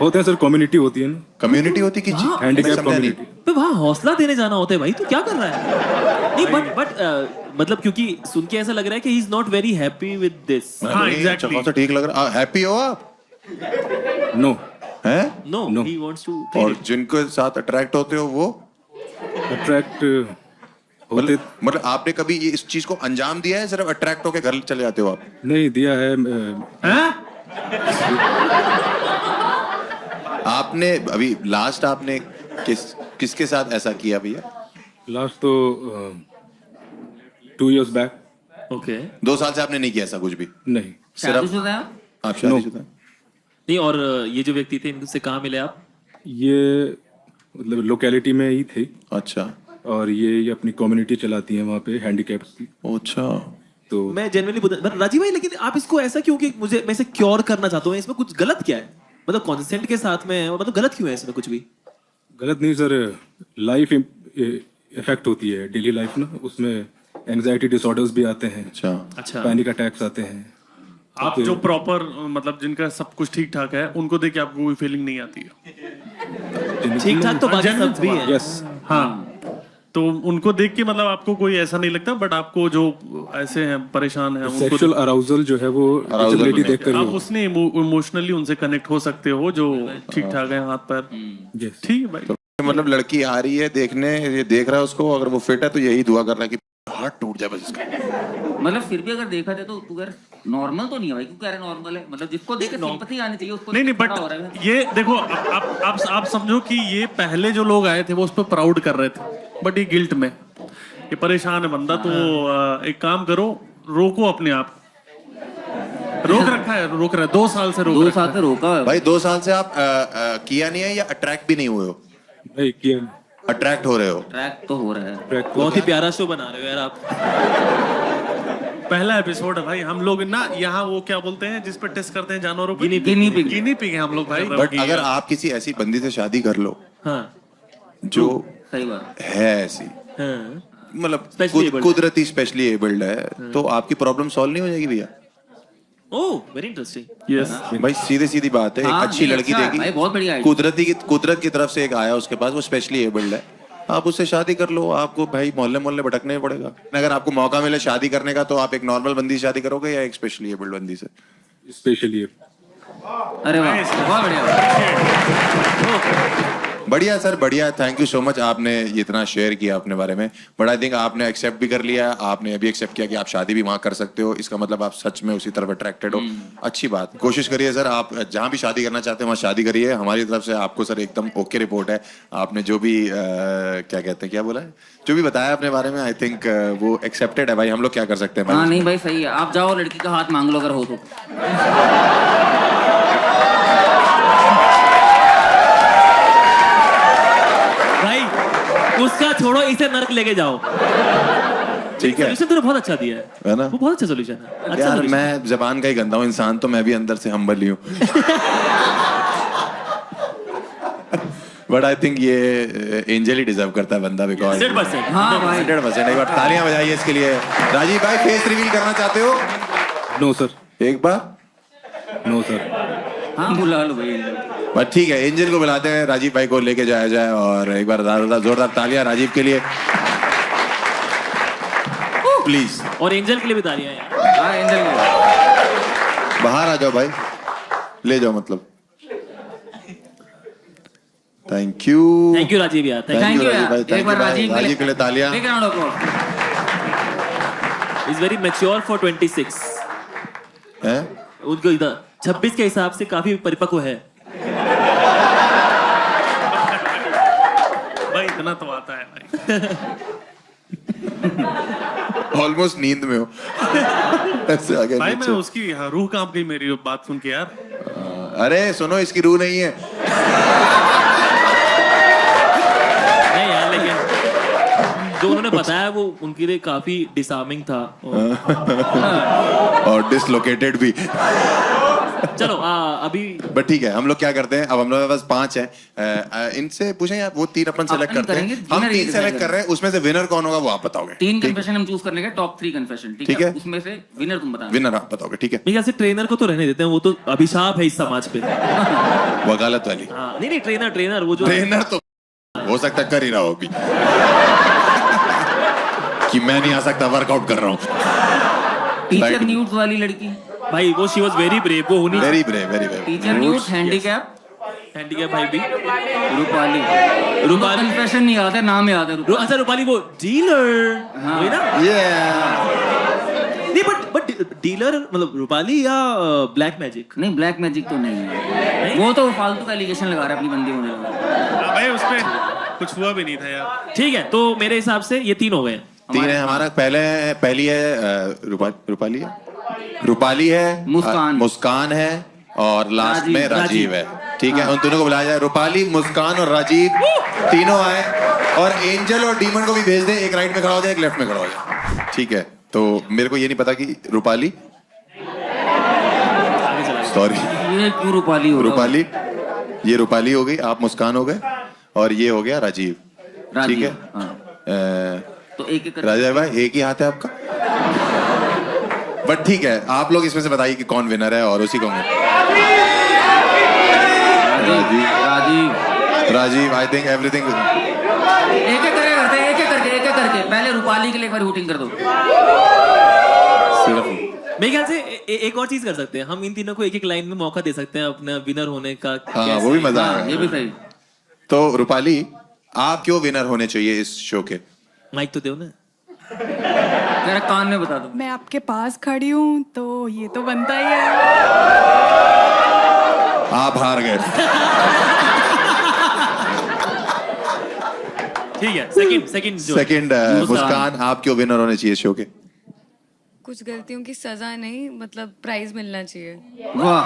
होते हैं सर, कम्युनिटी होती है ना,
कम्युनिटी होती किस चीज?
हैंडीकैप
समझा नहीं।
कम्युनिटी।
तो वहाँ हौसला देने जाना होता है भाई, तू क्या कर रहा है? नहीं बट मतलब क्योंकि सुन के ऐसा लग रहा है कि he is not very happy with this.
हाँ, exactly.
कौन सा ठीक लग रहा? हैप्पी हो आप?
नो
हैं?
No,
No.
He wants to.
और जिनको साथ अट्रैक्ट होते हो वो
अट्रैक्ट होते
मतलब आपने कभी ये इस चीज को अंजाम दिया है, सिर्फ अट्रैक्ट होके घर चले जाते हो आप?
नहीं दिया है।
आपने अभी लास्ट आपने किसके साथ ऐसा किया भैया?
लास्ट तो 2 years बैक।
ओके।
2 साल से आपने नहीं किया ऐसा कुछ भी?
नहीं,
शादीशुदा है?
आप शादीशुदा हैं?
नहीं, और ये जो व्यक्ति थे इनसे कहाँ मिले आप?
ये मतलब लोकेलिटी में ही थे,
अच्छा।
और ये अपनी कम्युनिटी चलाती हैं वहाँ पे हैंडीकैप्स की।
अच्छा।
तो
मैं जेन्युइनली राजीव भाई, लेकिन आप इसको ऐसा क्यों कि मैं इसे क्योर करना चाहता हूँ, इसमें कुछ गलत क्या है? मतलब कॉन्सेंट के साथ में है, मतलब गलत क्यों है इसमें कुछ भी?
गलत नहीं सर, लाइफ इफेक्ट होती है, डेली लाइफ ना, उसमें एंजाइटी डिसऑर्डर्स भी आते हैं,
अच्छा।
पैनिक अटैक्स आते हैं।
आप जो प्रॉपर मतलब जिनका सब कुछ ठीक ठाक है उनको देख के आपको कोई फीलिंग नहीं आती है?
ठीक ठाक तो बाकी सब भी है।
यस।
हाँ, तो उनको देख के मतलब आपको कोई ऐसा नहीं लगता, बट आपको जो ऐसे हैं परेशान हैं उनको
सेक्सुअल अराउजल जो है वो विजिबिलिटी देखकर
आप उसने इमोशनली उनसे कनेक्ट हो सकते हो जो ठीक ठाक है हाथ पैर।
Yes.
ठीक है भाई।
मतलब लड़की आ रही है देखने, ये देख रहा है उसको, अगर वो फिट है तो यही दुआ कर रहा है कि हार्ट टूट जाए बस इसका।
मतलब फिर भी अगर देखा जाए तो तू यार नॉर्मल तो नहीं है भाई, क्यों कह रहे नॉर्मल है? मतलब जिसको देख के सिंपैथी आनी चाहिए उसको।
नहीं,
खड़ा हो रहा है।
बट ये देखो आप समझो कि ये पहले जो लोग आए थे वो उस पर प्राउड कर रहे थे, बट ये गिल्ट में, ये परेशान है बंदा, तो एक काम करो, रोको अपने आप। रोक रखा है, रोक रहा है 2 साल से,
2 साल से रोका है
भाई 2 साल से आप किया नहीं है या अट्रैक्ट भी नहीं हुए हो?
नहीं किया,
अट्रैक्ट हो रहे हो?
ट्रैक तो हो रहा है।
बहुत ही प्यारा शो बना रहे हो यार आप।
पहला एपिसोड है भाई, हम लोग ना यहाँ वो क्या बोलते हैं जिस पे टेस्ट करते हैं जानवरों पे, गिनी पिग है हम लोग भाई।
बट अगर आप किसी ऐसी बंदी से शादी कर लो
हाँ,
जो
सही बात
है ऐसी,
हाँ।
मतलब
Specially abled.
कुदरती स्पेशली एबल्ड है, तो आपकी प्रॉब्लम सॉल्व नहीं हो जाएगी भैया?
ओह, वेरी इंटरेस्टिंग।
यस
भाई सीधी बात है, एक
हाँ,
अच्छी
ये
लड़की
अच्छा है भाई, बहुत बढ़िया
देगी,
है।
कुदरत की तरफ से एक आया उसके पास, वो स्पेशली एबल्ड है, आप उससे शादी कर लो, आपको भाई मोहल्ले भटकने ही पड़ेगा। अगर आपको मौका मिले शादी करने का तो आप एक नॉर्मल बंदी से शादी करोगे या एक स्पेशली एबल्ड बंदी से?
स्पेशली।
अरे वाह, बहुत बढ़िया।
बढ़िया सर, बढ़िया, थैंक यू सो मच, आपने ये इतना शेयर किया अपने बारे में, बट आई थिंक आपने एक्सेप्ट भी कर लिया, आपने अभी एक्सेप्ट किया कि आप शादी भी वहां कर सकते हो, इसका मतलब आप सच में उसी तरफ अट्रैक्टेड हो। अच्छी बात, कोशिश करिए सर, आप जहां भी शादी करना चाहते हैं वहां शादी करिए, हमारी तरफ से आपको सर एकदम ओके रिपोर्ट है। आपने जो भी क्या कहते हैं, क्या बोला है, जो भी बताया अपने बारे में, आई थिंक वो एक्सेप्टेड है भाई, हम लोग क्या कर सकते हैं
हाँ
भाई?
नहीं भाई सही है, आप जाओ लड़की का हाथ मांग लो अगर हो तो।
भाई उसका छोड़ो, इसे नर्क लेके जाओ।
ठीक है,
सोल्यूशन तो बहुत अच्छा दिया
है ना?
वो बहुत अच्छा सोल्यूशन है। अच्छा
यार
solution।
मैं जबान का ही गंदा हूँ इंसान, तो मैं भी अंदर से हम्बल ही हूँ। बट आई थिंक ये एंजल ही डिजर्व करता है बंदा, बिकॉज
100%।
हाँ भाई
100%। एक बार तालियां बजाइए इसके लिए। राजीव भाई फेस रिवील करना चाहते हो?
No sir.
एक बार?
No sir.
हाँ बुला लो भाई।
बस ठीक है, एंजल को बुलाते हैं, राजीव भाई को लेके जाया जाए, और एक बार जोरदार तालियां राजीव के लिए प्लीज।
और एंजल के लिए भी तालियां यार।
हाँ एंजल
बाहर आ जाओ भाई, ले जाओ मतलब। थैंक यू
राजीव यार,
थैंक यू
राजीव भाई,
यार। एक बार
राजीव के लिए तालियां।
Big round of applause।
Is very mature for 26
हैं?
उनको इधर 26 के हिसाब से काफी परिपक्व है
भाई, इतना तो आता है भाई।
ऑलमोस्ट नींद में हो ऐसे आगे
भाई मैं
नीचे।
उसकी रूह कांप गई मेरी बात सुन के यार।
अरे सुनो, इसकी रूह नहीं है।
नहीं यार, लेकिन जो उन्होंने बताया वो उनके लिए काफी डिसार्मिंग था
और डिसलोकेटेड भी।
चलो अभी
बट ठीक है, हम लोग क्या करते हैं अब, हम लोग के पास 5 हैं, इनसे पूछें यार, वो 3 अपन सेलेक्ट करते हैं, हम 3 सेलेक्ट कर रहे हैं, उसमें से विनर कौन होगा वो आप बताओगे।
3 कन्फेशन हम चूज कर लेंगे, टॉप 3 कन्फेशन, ठीक है? उसमें से विनर तुम बताना।
विनर आप बताओगे, ठीक है?
मेरे ख्याल से ट्रेनर को तो रहने देते हैं, वो तो अभिशाप है इस समाज पे।
वकालत वाली।
हाँ, नहीं ट्रेनर वो जो
ट्रेनर तो हो सकता है कर ही रहा हो अभी कि मैं नहीं आ सकता, वर्कआउट कर रहा हूँ।
टीचर न्यूज वाली लड़की
भाई, वो शी वाज वेरी ब्रेव, वो होनी
very brave.
Teacher news handicap
भाई भी।
रूपाली कन्फेशन नहीं याद है, नाम याद है
अच्छा रूपाली, वो डीलर वही ना? नहीं बट डीलर मतलब रूपाली या ब्लैक मैजिक?
नहीं, ब्लैक मैजिक तो नहीं है, वो तो फालतू का एलिगेशन लगा रहा है अपनी बंदी होने का।
भाई उसपे कुछ हुआ भी नहीं था यार।
ठीक है, तो मेरे हिसाब से ये 3 हो गए।
3 है हमारा। पहली है रूपाली है, मुस्कान है, और लास्ट में राजीव है। ठीक है, उन तीनों को बुलाया जाए। रूपाली, मुस्कान और राजीव तीनों आए, और एंजल और डीमन को भी भेज दे, एक राइट में खड़ा हो जाए, एक लेफ्ट में खड़ा हो जाए। ठीक है, तो मेरे को ये नहीं पता कि रूपाली, सॉरी
ये क्यों रूपाली हो?
रूपाली, ये रूपाली हो गई, आप मुस्कान हो गए, और ये हो गया राजीव। ठीक है,
तो एक
राजीव भाई एक ही हाथ है आपका, बट ठीक है, आप लोग इसमें से बताइए कि कौन विनर है, और उसी को राजीव। आई थिंक एवरीथिंग
एक करके पहले रूपाली के लिए एक बार वोटिंग कर दो।
सिर्फ
मेरे ख्याल से एक और चीज कर सकते हैं, हम इन तीनों को एक लाइन में मौका दे सकते हैं अपना विनर होने का।
हाँ, वो भी मजा है।
ये भी सही।
तो रूपाली, आप क्यों विनर होने चाहिए इस शो के?
माइक तो दो ना,
मेरा कान में बता दो।
मैं आपके पास खड़ी हूँ तो ये तो बनता ही है।
आप हार गए।
ठीक है, सेकंड
मुस्कान, आप क्यों विनर होने चाहिए शो के?
कुछ गलतियों की सजा नहीं, मतलब प्राइज मिलना चाहिए।
वाह,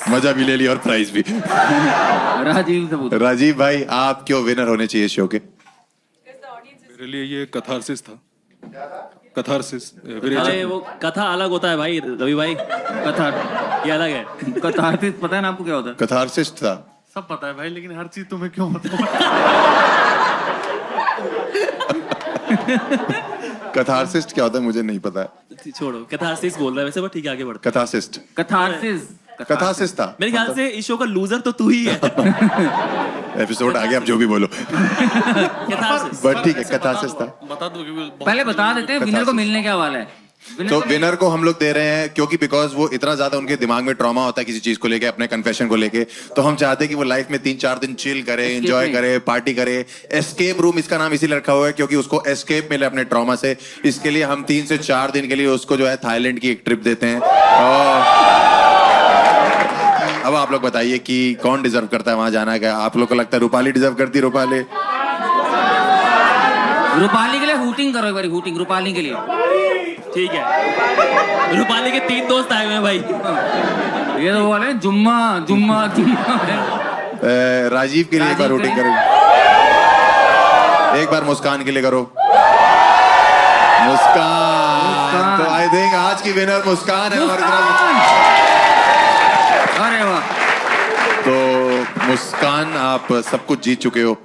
मजा भी ले लिया और प्राइज भी।
राजीव से पूछो।
राजीव भाई, आप क्यों विनर होने चाहिए शो के?
मेरे लिए ये कथारसिस था। कथारसिस।
अरे वो कथा अलग होता है भाई, रवि भाई, कथा ये अलग है।
कथारसिस पता है ना आपको क्या होता है?
कथारसिस था,
सब पता है भाई, लेकिन हर चीज तुम्हें क्यों बताऊं?
कथारसिस्ट क्या होता है मुझे नहीं पता है।
छोड़ो, कथारसिस बोल रहा है वैसे, बट ठीक है, आगे बढ़ते।
कथारसिस्ट,
कथारसिस
था।
मेरे ख्याल से इस शो का लूजर तो तू ही है।
एपिसोड आगे आप जो भी बोलो। बट ठीक है, कथारसिस था।
बता दो कि
पहले बता देते हैं विनर को मिलने क्या वाला है।
तो विनर को हम लोग दे रहे हैं क्योंकि बिकॉज वो इतना ज्यादा उनके दिमाग में ट्रॉमा होता है किसी चीज को लेके, अपने कन्फेशन को लेके, तो हम चाहते हैं कि वो लाइफ में 3-4 दिन चिल करे, एंजॉय करे, पार्टी करे। एस्केप रूम इसका नाम इसीलिए रखा हुआ है क्योंकि उसको एस्केप मिले अपने ट्रॉमा से। इसके लिए हम 3 से 4 दिन के लिए उसको जो है थाईलैंड की एक ट्रिप देते हैं। और अब आप लोग बताइए कि कौन डिजर्व करता है वहां जाना का? आप लोग को लगता है रूपाली डिजर्व करती? रूपाली
के लिए हूटिंग करो एक बार, हूटिंग रूपाली के लिए।
ठीक है, रूपाली के 3 दोस्त आए हुए हैं भाई।
ये तो वाले जुम्मा।
राजीव के लिए एक बार वोटिंग करो, एक बार मुस्कान के लिए करो। मुस्कान। तो आई थिंक आज की विनर मुस्कान है हमारी तरफ।
अरे वाह,
तो मुस्कान, आप सब कुछ जीत चुके हो।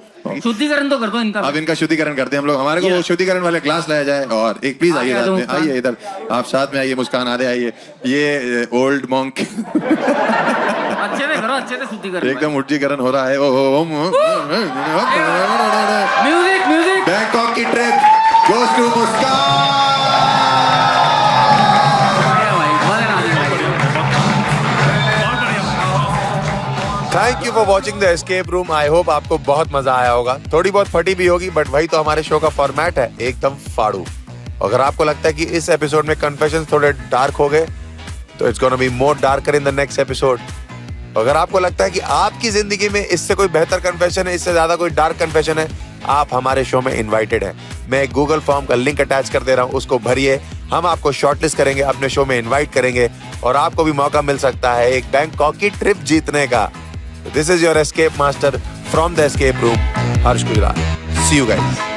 शुद्धिकरण तो कर दो इनका।
अब इनका शुद्धिकरण करते हैं हम लोग। हमारे को वो शुद्धिकरण वाले ग्लास लाया जाए, और एक प्लीज आइए साथ में, आइए इधर, आप साथ में आइए। मुस्कान आधे आइए। ये ओल्ड मॉन्क
अच्छे से करो, अच्छे से शुद्धिकरण।
एकदम शुद्धिकरण हो रहा है।
म्यूजिक।
बैंकॉक की trip goes to Muskan. Thank you for watching the escape room. I hope आपको बहुत मजा आया होगा। थोड़ी बहुत फटी भी होगी, बट वही तो हमारे शो का फॉर्मेट है, एकदम फाड़ू। अगर आपको लगता है कि इस एपिसोड में कन्फेशंस थोड़े डार्क हो गए, तो it's gonna be more darker in the next episode. अगर आपको लगता है कि आपकी जिंदगी में इससे कोई बेहतर कन्फेशन है, इससे ज्यादा कोई डार्क कन्फेशन है,
आप हमारे शो में इनवाइटेड हैं। मैं एक गूगल फॉर्म का लिंक अटैच कर दे रहा हूं, उसको भरिए। हम आपको शॉर्टलिस्ट करेंगे, अपने शो में इनवाइट करेंगे और आपको भी मौका मिल सकता है एक बैंकॉक की ट्रिप जीतने का। This is your escape master from the escape room, Harsh Gujral. See you guys.